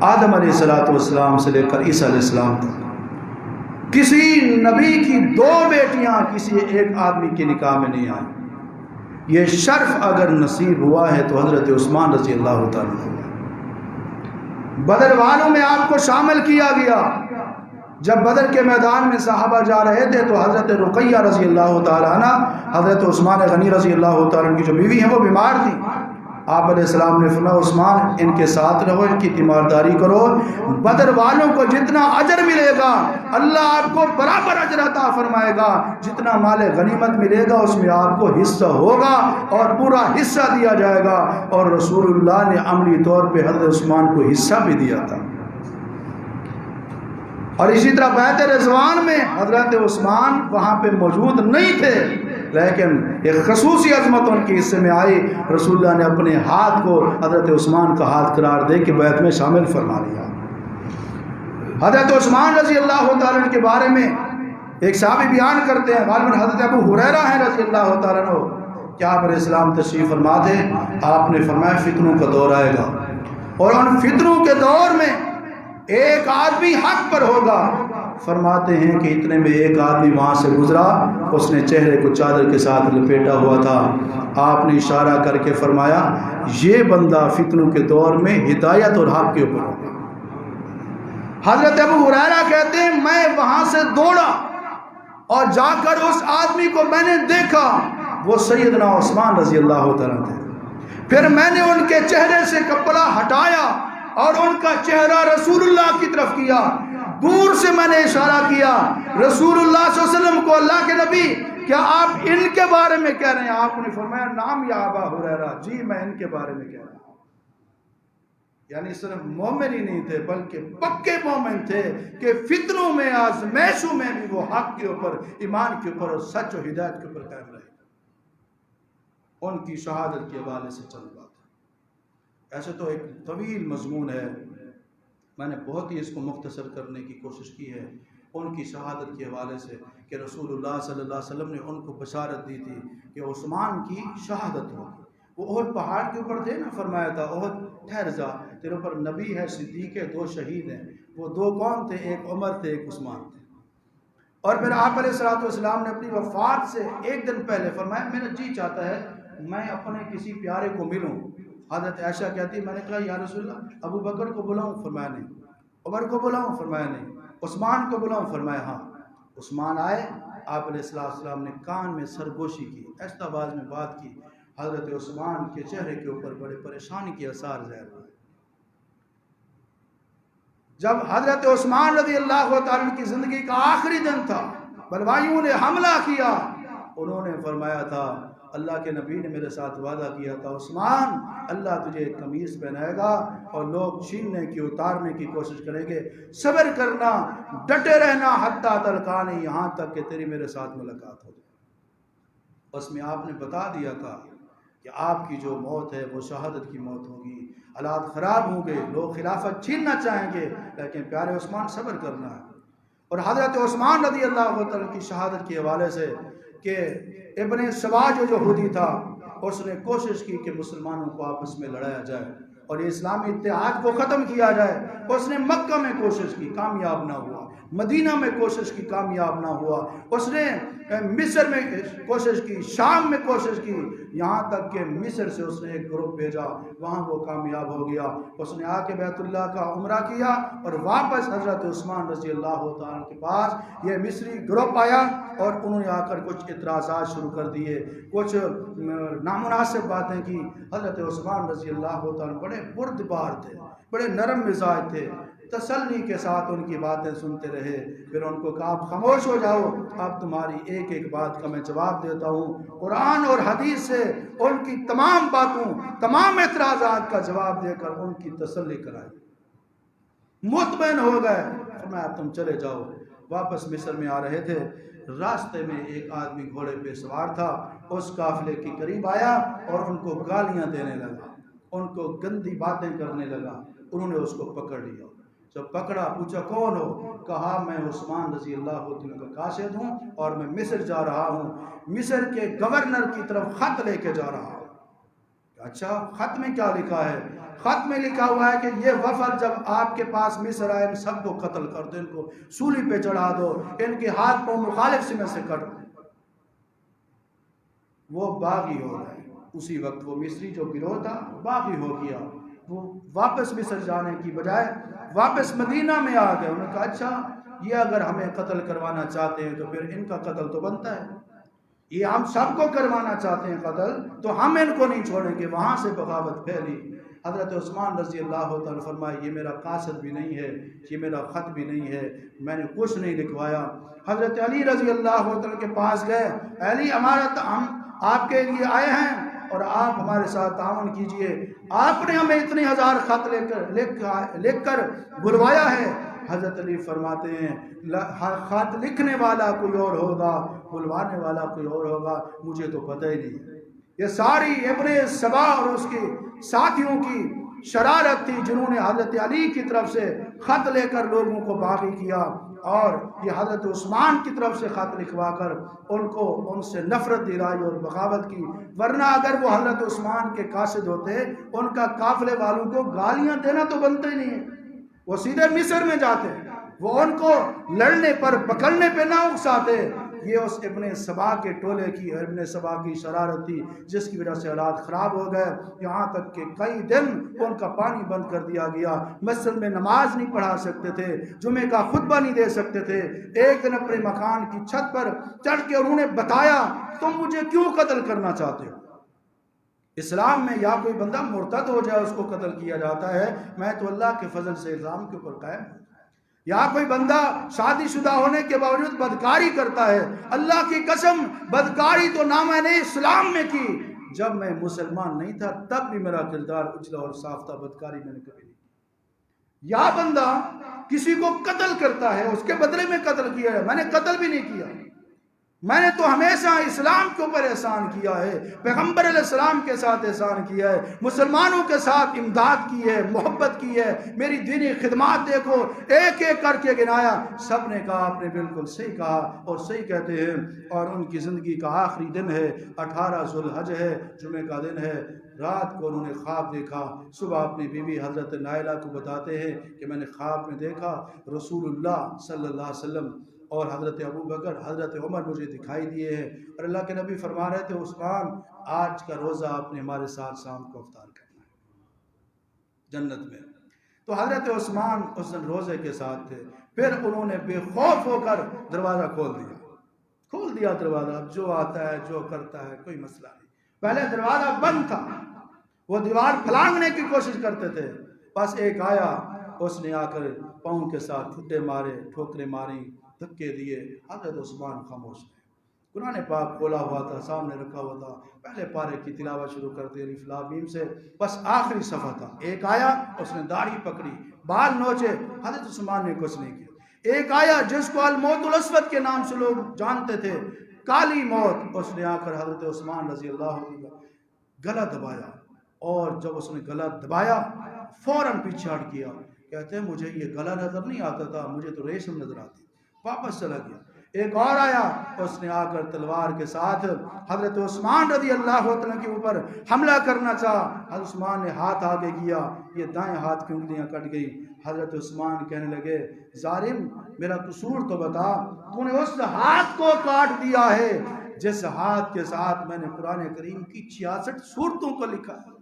آدم علیہ السلام سے لے کر عیسیٰ علیہ السلام تک کسی نبی کی 2 بیٹیاں کسی ایک آدمی کے نکاح میں نہیں آئیں۔ یہ شرف اگر نصیب ہوا ہے تو حضرت عثمان رضی اللہ تعالیٰ عنہ۔ بدر والوں میں آپ کو شامل کیا گیا، جب بدر کے میدان میں صحابہ جا رہے تھے تو حضرت رقیہ رضی اللہ تعالیٰ عنہ، حضرت عثمان غنی رضی اللہ تعالیٰ عنہ کی جو بیوی ہیں وہ بیمار تھی، آپ علیہ السلام نے فرمایا عثمان ان کے ساتھ رہو، ان کی تیمارداری کرو، بدر والوں کو جتنا اجر ملے گا اللہ آپ کو برابر اجر عطا فرمائے گا، جتنا مال غنیمت ملے گا اس میں آپ کو حصہ ہوگا اور پورا حصہ دیا جائے گا، اور رسول اللہ نے عملی طور پہ حضرت عثمان کو حصہ بھی دیا تھا۔ اور اسی طرح بیعت رضوان میں حضرت عثمان وہاں پہ موجود نہیں تھے، لیکن ایک خصوصی عظمت ان کے حصے میں آئی، رسول اللہ نے اپنے ہاتھ کو حضرت عثمان کا ہاتھ قرار دے کے بیعت میں شامل فرما لیا۔ حضرت عثمان رضی اللہ تعالیٰ عنہ کے بارے میں ایک صحابی بیان کرتے ہیں، غالباً حضرت ابو ہریرہ ہیں رضی اللہ تعالیٰ عنہ، کہ آپ علیہ السلام تشریف فرما تھے، آپ نے فرمایا فتنوں کا دور آئے گا، اور ان فتنوں کے دور میں ایک آدمی حق پر ہوگا۔ فرماتے ہیں کہ اتنے میں ایک آدمی وہاں سے گزرا، اس نے چہرے کو چادر کے ساتھ لپیٹا ہوا تھا، آپ نے اشارہ کر کے فرمایا یہ بندہ فتنوں کے دور میں ہدایت اور حق کے اوپر ہوگا۔ حضرت ابو ہریرہ کہتے ہیں میں وہاں سے دوڑا اور جا کر اس آدمی کو میں نے دیکھا، وہ سیدنا عثمان رضی اللہ تعالیٰ تھے۔ پھر میں نے ان کے چہرے سے کپڑا ہٹایا اور ان کا چہرہ رسول اللہ کی طرف کیا، دور سے میں نے اشارہ کیا رسول اللہ صلی اللہ علیہ وسلم کو، اللہ کے نبی کیا آپ ان کے بارے میں کہہ رہے ہیں؟ آپ نے فرمایا نام یا ابا ہریرہ، جی میں ان کے بارے میں کہہ رہا ہوں۔ یعنی صرف مومن ہی نہیں تھے بلکہ پکے مومن تھے کہ فتنوں میں آزمائشوں میں بھی وہ حق کے اوپر، ایمان کے اوپر اور سچ و ہدایت کے اوپر قائم رہے۔ ان کی شہادت کے حوالے سے چند بات ہے، ایسے تو ایک طویل مضمون ہے، میں نے بہت ہی اس کو مختصر کرنے کی کوشش کی ہے۔ ان کی شہادت کے حوالے سے کہ رسول اللہ صلی اللہ علیہ وسلم نے ان کو بشارت دی تھی کہ عثمان کی شہادت ہوگی۔ وہ احد پہاڑ کے اوپر تھے نا، فرمایا تھا احد ٹھہر جا، تیرے اوپر نبی ہے، صدیق ہے، 2 شہید ہیں۔ وہ 2 کون تھے؟ ایک عمر تھے، ایک عثمان تھے۔ اور پھر آپ علیہ السلام نے اپنی وفات سے 1 دن پہلے فرمایا میرا جی چاہتا ہے میں اپنے کسی پیارے کو ملوں۔ حضرت عائشہ کہتی ہے میں نے کہا یا رسول اللہ ابو بکر کو بلاؤں؟ فرمایا نہیں۔ عمر کو بلاؤں؟ فرمایا نہیں۔ عثمان کو بلاؤں؟ فرمایا ہاں۔ عثمان آئے، آپ علیہ السلام نے کان میں سرگوشی کی، ایسا آواز میں بات کی، حضرت عثمان کے چہرے کے اوپر بڑے پریشانی کے آثار ظاہر ہوئے۔ جب حضرت عثمان رضی اللہ تعالیٰ کی زندگی کا آخری دن تھا، بلوائیوں نے حملہ کیا، انہوں نے فرمایا تھا اللہ کے نبی نے میرے ساتھ وعدہ کیا تھا عثمان اللہ تجھے ایک قمیص پہنائے گا اور لوگ چھیننے کی، اتارنے کی کوشش کریں گے، صبر کرنا، ڈٹے رہنا، حتیٰ تلقانی، یہاں تک کہ تیری میرے ساتھ ملاقات ہو جائے۔ اس میں آپ نے بتا دیا تھا کہ آپ کی جو موت ہے وہ شہادت کی موت ہوگی، حالات خراب ہوں گے، لوگ خلافت چھیننا چاہیں گے، لیکن پیارے عثمان صبر کرنا ہے۔ اور حضرت عثمان رضی اللہ عنہ کی شہادت کے حوالے سے کہ ابن سواج جو یہودی تھا اس نے کوشش کی کہ مسلمانوں کو آپس میں لڑایا جائے اور اسلامی اتحاد کو ختم کیا جائے، اس نے مکہ میں کوشش کی، کامیاب نہ ہوا، مدینہ میں کوشش کی، کامیاب نہ ہوا، اس نے مصر میں کوشش کی، شام میں کوشش کی، یہاں تک کہ مصر سے اس نے ایک گروپ بھیجا، وہاں وہ کامیاب ہو گیا، اس نے آ کے بیت اللہ کا عمرہ کیا اور واپس حضرت عثمان رضی اللہ تعالیٰ کے پاس یہ مصری گروپ آیا اور انہوں نے آ کر کچھ اعتراضات شروع کر دیے، کچھ نامناسب باتیں کی۔ حضرت عثمان رضی اللہ تعالیٰ بڑے بردبار تھے، بڑے نرم مزاج تھے، تسلی کے ساتھ ان کی باتیں سنتے رہے۔ پھر ان کو کہا آپ خاموش ہو جاؤ، اب تمہاری ایک ایک بات کا میں جواب دیتا ہوں۔ قرآن اور حدیث سے ان کی تمام باتوں، تمام اعتراضات کا جواب دے کر ان کی تسلی کرائی، مطمئن ہو گئے۔ فرمایا تم چلے جاؤ۔ واپس مصر میں آ رہے تھے، راستے میں ایک آدمی گھوڑے پہ سوار تھا، اس قافلے کے قریب آیا اور ان کو گالیاں دینے لگا، ان کو گندی باتیں کرنے لگا۔ انہوں نے اس کو پکڑ لیا، جب پکڑا پوچھا کون ہو؟ کہا میں عثمان رضی اللہ عنہ کا قاصد ہوں اور میں مصر جا رہا ہوں، مصر کے گورنر کی طرف خط لے کے جا رہا ہوں۔ اچھا خط میں کیا لکھا ہے؟ خط میں لکھا ہوا ہے کہ یہ وفد جب آپ کے پاس مصر آئے ان سب کو قتل کر دو، ان کو سولی پہ چڑھا دو، ان کے ہاتھ کو مخالف سمت سے کٹ دو۔ وہ باغی ہو گئے، اسی وقت وہ مصری جو گروہ تھا باغی ہو گیا، وہ واپس مصر جانے کی بجائے واپس مدینہ میں آ گئے۔ انہوں نے کہا اچھا یہ اگر ہمیں قتل کروانا چاہتے ہیں تو پھر ان کا قتل تو بنتا ہے، یہ ہم سب کو کروانا چاہتے ہیں قتل تو ہم ان کو نہیں چھوڑیں گے۔ وہاں سے بغاوت پھیلی۔ حضرت عثمان رضی اللہ تعالیٰ فرمائے یہ میرا قاصد بھی نہیں ہے، یہ میرا خط بھی نہیں ہے، میں نے کچھ نہیں لکھوایا۔ حضرت علی رضی اللہ تعالیٰ کے پاس گئے، علی ہم آپ کے لیے آئے ہیں اور آپ ہمارے ساتھ تعاون کیجئے، آپ نے ہمیں اتنے ہزار خط لکھ کر بلوایا ہے۔ حضرت علی فرماتے ہیں خط لکھنے والا کوئی اور ہوگا، بلوانے والا کوئی اور ہوگا، مجھے تو پتہ ہی نہیں۔ یہ ساری ابن سبا اور اس کے ساتھیوں کی شرارت تھی جنہوں نے حضرت علی کی طرف سے خط لے کر لوگوں کو باغی کیا، اور یہ حضرت عثمان کی طرف سے خط لکھوا کر ان سے نفرت دلائی اور بغاوت کی۔ ورنہ اگر وہ حضرت عثمان کے قاصد ہوتے ان کا قافلے والوں کو گالیاں دینا تو بنتا ہی نہیں ہے، وہ سیدھے مصر میں جاتے، وہ ان کو لڑنے پر پکڑنے پہ نہ اکساتے۔ یہ اس ابن سبا کے ٹولے کی، ابن سبا کی شرارت تھی جس کی وجہ سے حالات خراب ہو گئے، یہاں تک کہ کئی دن ان کا پانی بند کر دیا گیا، مسجد میں نماز نہیں پڑھا سکتے تھے، جمعے کا خطبہ نہیں دے سکتے تھے۔ ایک دن اپنے مکان کی چھت پر چڑھ کے انہوں نے بتایا تم مجھے کیوں قتل کرنا چاہتے ہو؟ اسلام میں یا کوئی بندہ مرتد ہو جائے اس کو قتل کیا جاتا ہے، میں تو اللہ کے فضل سے الزام کے اوپر قائم ہوں۔ یا کوئی بندہ شادی شدہ ہونے کے باوجود بدکاری کرتا ہے، اللہ کی قسم بدکاری تو نہ میں نے اسلام میں کی، جب میں مسلمان نہیں تھا تب بھی میرا کردار اچھلا اور صاف تھا، بدکاری میں نے کبھی نہیں کی۔ یا بندہ کسی کو قتل کرتا ہے، اس کے بدلے میں قتل کیا ہے، میں نے قتل بھی نہیں کیا، میں نے تو ہمیشہ اسلام کے اوپر احسان کیا ہے، پیغمبر علیہ السلام کے ساتھ احسان کیا ہے، مسلمانوں کے ساتھ امداد کی ہے، محبت کی ہے، میری دینی خدمات دیکھو، ایک ایک کر کے گنایا۔ سب نے کہا آپ نے بالکل صحیح کہا اور صحیح کہتے ہیں۔ اور ان کی زندگی کا آخری دن ہے، 18 ذوالحج ہے، جمعے کا دن ہے۔ رات کو انہوں نے خواب دیکھا، صبح اپنی بیوی حضرت نائلہ کو بتاتے ہیں کہ میں نے خواب میں دیکھا رسول اللہ صلی اللہ علیہ وسلم اور حضرت ابو بکر، حضرت عمر مجھے دکھائی دیے ہیں، اور اللہ کے نبی فرما رہے تھے عثمان آج کا روزہ آپ نے ہمارے ساتھ شام کو افطار کرنا ہے جنت میں۔ تو حضرت عثمان اس دن روزے کے ساتھ تھے۔ پھر انہوں نے بے خوف ہو کر دروازہ کھول دیا دروازہ، اب جو آتا ہے جو کرتا ہے کوئی مسئلہ نہیں۔ پہلے دروازہ بند تھا، وہ دیوار پھلانگنے کی کوشش کرتے تھے، بس ایک آیا، اس نے آ کر پاؤں کے ساتھ ٹھڈے مارے، ٹھوکریں ماری، دھکے دیے، حضرت عثمان خاموش رہے۔ قرآن پاک کھولا ہوا تھا، سامنے رکھا ہوا تھا، پہلے پارے کی تلاوت شروع کر دی الف لام میم سے، بس آخری صفحہ تھا۔ ایک آیا، اس نے داڑھی پکڑی، بال نوچے، حضرت عثمان نے کچھ نہیں کیا۔ ایک آیا جس کو الموت الاسود کے نام سے لوگ جانتے تھے، کالی موت، اس نے آ کر حضرت عثمان رضی اللہ عنہ گلا دبایا، اور جب اس نے گلا دبایا فوراً پیچھے ہٹ گیا۔ کہتے ہیں مجھے یہ گلا نظر نہیں آتا تھا، مجھے تو ریشم نظر آتی، واپس چلا گیا۔ ایک اور آیا، اس نے آ کر تلوار کے ساتھ حضرت عثمان رضی اللہ عنہ کے اوپر حملہ کرنا چاہا۔ حضرت عثمان نے ہاتھ آگے کیا، یہ دائیں ہاتھ کی انگلیاں کٹ گئی۔ حضرت عثمان کہنے لگے ظالم میرا قصور تو بتا، تو نے اس ہاتھ کو کاٹ دیا ہے جس ہاتھ کے ساتھ میں نے قرآن کریم کی 66 سورتوں کو لکھا ہے۔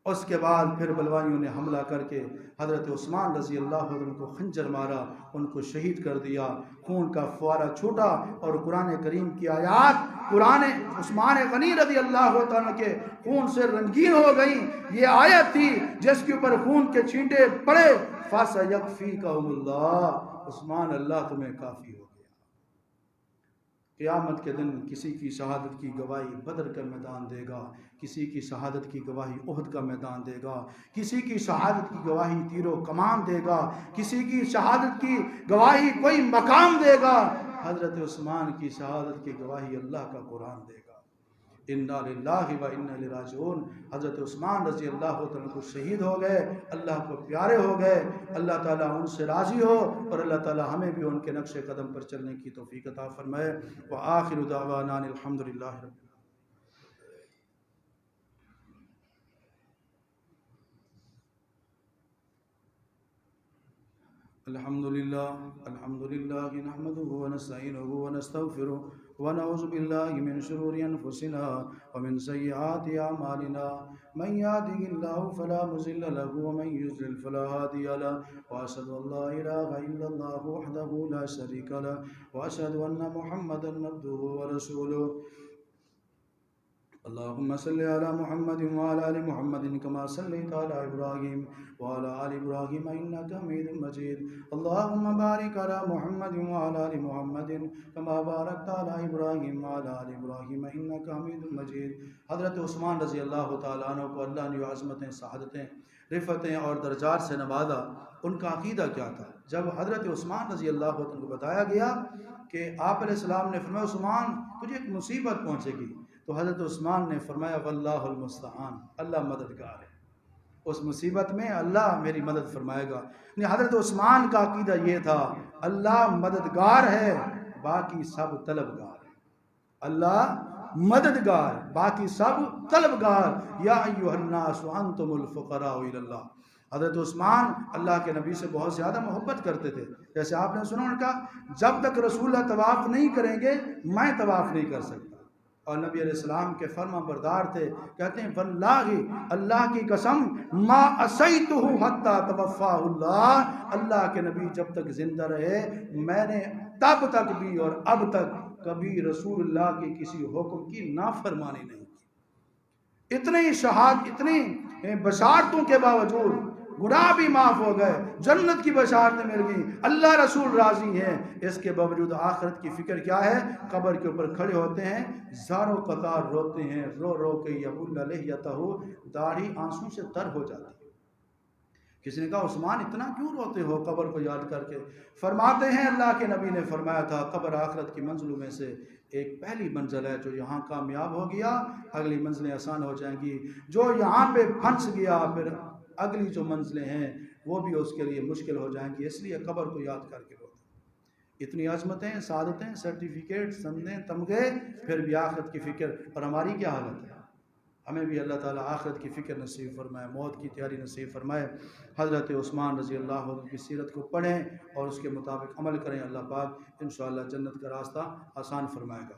اس کے بعد پھر بلوائیوں نے حملہ کر کے حضرت عثمان رضی اللہ عنہ کو خنجر مارا، ان کو شہید کر دیا، خون کا فوارہ چھوٹا اور قرآن کریم کی آیات قرآن عثمان غنی رضی اللہ تعالیٰ کے خون سے رنگین ہو گئیں. یہ آیت تھی جس کے اوپر خون کے چھینٹے پڑے، فَسَيَكْفِيكَهُمُ اللَّهُ، عثمان اللہ تمہیں کافی ہو گیا. قیامت کے دن کسی کی شہادت کی گواہی بدر کا میدان دے گا، کسی کی شہادت کی گواہی احد کا میدان دے گا، کسی کی شہادت کی گواہی تیر و کمان دے گا، کسی کی شہادت کی گواہی کوئی مقام دے گا. حضرت عثمان کی شہادت کی گواہی اللہ کا قرآن دے گا. انا للہ و انا الیہ راجعون. حضرت عثمان رضی اللہ عنہ کو شہید ہو گئے، اللہ کو پیارے ہو گئے. اللہ تعالیٰ ان سے راضی ہو اور اللہ تعالیٰ ہمیں بھی ان کے نقش قدم پر چلنے کی توفیق عطا فرمائے. وآخر دعوانا الحمدللہ رب العالمین. الحمدللہ نحمده ونستعینه ونستغفره ونعوذ باللہ من شرور انفسنا ومن سیئات اعمالنا. من يهده الله فلا مضل له ومن يضلل فلا هادي له. واشهد ان لا اله الا الله وحده لا شريك له واشهد ان محمدا عبده ورسوله. اللهم صل على محمد وعلى ال محمد كما صليت على ابراهيم وعلى ال ابراهيم انك حميد مجيد. اللهم بارك على محمد وعلى ال محمد كما باركت على ابراهيم وعلى ال ابراهيم انك حميد مجيد. حضرت عثمان رضی اللہ تعالیٰ عنہ کو اللہ نے عظمتیں، سعادتیں، رفتیں اور درجات سے نوازا. ان کا عقیدہ کیا تھا؟ جب حضرت عثمان رضی اللہ عنہ کو بتایا گیا کہ آپ علیہ السلام نے فرمایا عثمان تجھے ایک مصیبت پہنچے گی، تو حضرت عثمان نے فرمایا واللہ المستعان، اللہ مددگار ہے، اس مصیبت میں اللہ میری مدد فرمائے گا. حضرت عثمان کا عقیدہ یہ تھا اللہ مددگار ہے، باقی سب طلبگار ہے. اللہ مددگار، باقی سب طلبگار. یا ایھا الناس انتم الفقراء الی اللہ. حضرت عثمان اللہ کے نبی سے بہت زیادہ محبت کرتے تھے. جیسے آپ نے سنا ان کا جب تک رسول اللہ طواف نہیں کریں گے میں طواف نہیں کر سکتا. اور نبی علیہ السلام کے فرما بردار تھے. کہتے ہیں واللہ، اللہ کی قسم، ما عصیتہ حتی توفاہ اللہ، اللہ کے نبی جب تک زندہ رہے میں نے تب تک بھی اور اب تک کبھی رسول اللہ کے کسی حکم کی نافرمانی نہیں کی. اتنی شہادت، اتنی بشارتوں کے باوجود گناہ بھی معاف ہو گئے، جنت کی بشارتیں مل گئیں، اللہ رسول راضی ہیں، اس کے باوجود آخرت کی فکر کیا ہے؟ قبر کے اوپر کھڑے ہوتے ہیں، زاروں قطار روتے ہیں، رو رو کے یبل لحیتہ، داڑھی آنسوں سے تر ہو جاتی ہے. کسی نے کہا عثمان اتنا کیوں روتے ہو قبر کو یاد کر کے؟ فرماتے ہیں اللہ کے نبی نے فرمایا تھا قبر آخرت کی منزلوں میں سے ایک پہلی منزل ہے، جو یہاں کامیاب ہو گیا اگلی منزلیں آسان ہو جائیں گی، جو یہاں پہ پھنس گیا پھر اگلی جو منزلیں ہیں وہ بھی اس کے لیے مشکل ہو جائیں گی. اس لیے قبر کو یاد کر کے روتے. اتنی عظمتیں، سعادتیں، سرٹیفکیٹ، سندیں، تمغے، پھر بھی آخرت کی فکر. اور ہماری کیا حالت ہے؟ ہمیں بھی اللہ تعالیٰ آخرت کی فکر نصیب فرمائے، موت کی تیاری نصیب فرمائے. حضرت عثمان رضی اللہ عنہ کی سیرت کو پڑھیں اور اس کے مطابق عمل کریں. اللہ پاک انشاءاللہ جنت کا راستہ آسان فرمائے گا.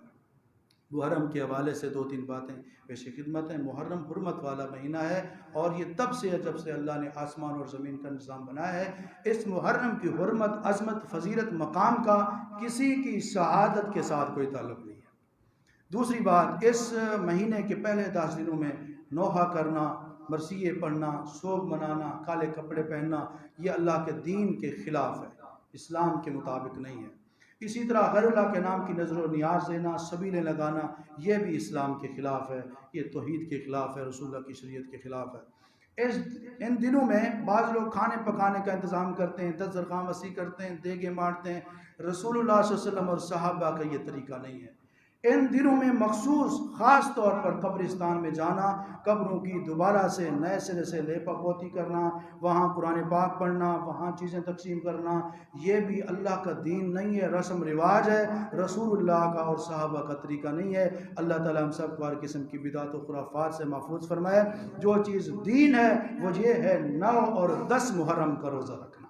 محرم کے حوالے سے دو تین باتیں پیش خدمت ہیں. محرم حرمت والا مہینہ ہے اور یہ تب سے ہے جب سے اللہ نے آسمان اور زمین کا نظام بنایا ہے. اس محرم کی حرمت، عظمت، فضیلت، مقام کا کسی کی شہادت کے ساتھ کوئی تعلق نہیں ہے. دوسری بات، اس مہینے کے پہلے 10 دنوں میں نوحہ کرنا، مرثیے پڑھنا، سوگ منانا، کالے کپڑے پہننا، یہ اللہ کے دین کے خلاف ہے، اسلام کے مطابق نہیں ہے. اسی طرح غیر اللہ کے نام کی نظر و نیاز دینا، سبیلیں لگانا، یہ بھی اسلام کے خلاف ہے، یہ توحید کے خلاف ہے، رسول اللہ کی شریعت کے خلاف ہے. ان دنوں میں بعض لوگ کھانے پکانے کا انتظام کرتے ہیں، دسترخوان وسیع کرتے ہیں، دیگیں بانٹتے ہیں. رسول اللہ صلی اللہ علیہ وسلم اور صحابہ کا یہ طریقہ نہیں ہے. ان دنوں میں مخصوص خاص طور پر قبرستان میں جانا، قبروں کی دوبارہ سے نئے سرے سے لیپا پوتی کرنا، وہاں قرآن پاک پڑھنا، وہاں چیزیں تقسیم کرنا، یہ بھی اللہ کا دین نہیں ہے، رسم رواج ہے، رسول اللہ کا اور صحابہ کا طریقہ نہیں ہے. اللہ تعالیٰ ہم سب کو ہر قسم کی بدعت و خرافات سے محفوظ فرمائے. جو چیز دین ہے وہ یہ ہے 9 اور 10 محرم کا روزہ رکھنا.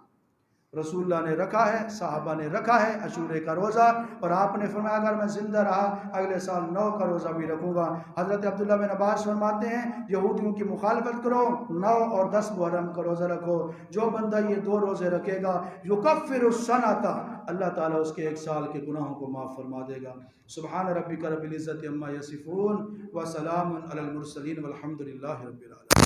رسول اللہ نے رکھا ہے، صحابہ نے رکھا ہے عاشورے کا روزہ، اور آپ نے فرمایا اگر میں زندہ رہا اگلے سال 9 کا روزہ بھی رکھوں گا۔ حضرت عبداللہ بن عباس فرماتے ہیں یہودیوں کی مخالفت کرو، 9 اور 10 محرم کا روزہ رکھو، جو بندہ یہ 2 روزے رکھے گا یکفر السنۃ، اللہ تعالیٰ اس کے 1 سال کے گناہوں کو معاف فرما دے گا۔ سبحان ربک رب العزت عما یصفون وسلام علی المرسلین والحمد للہ رب العالمین۔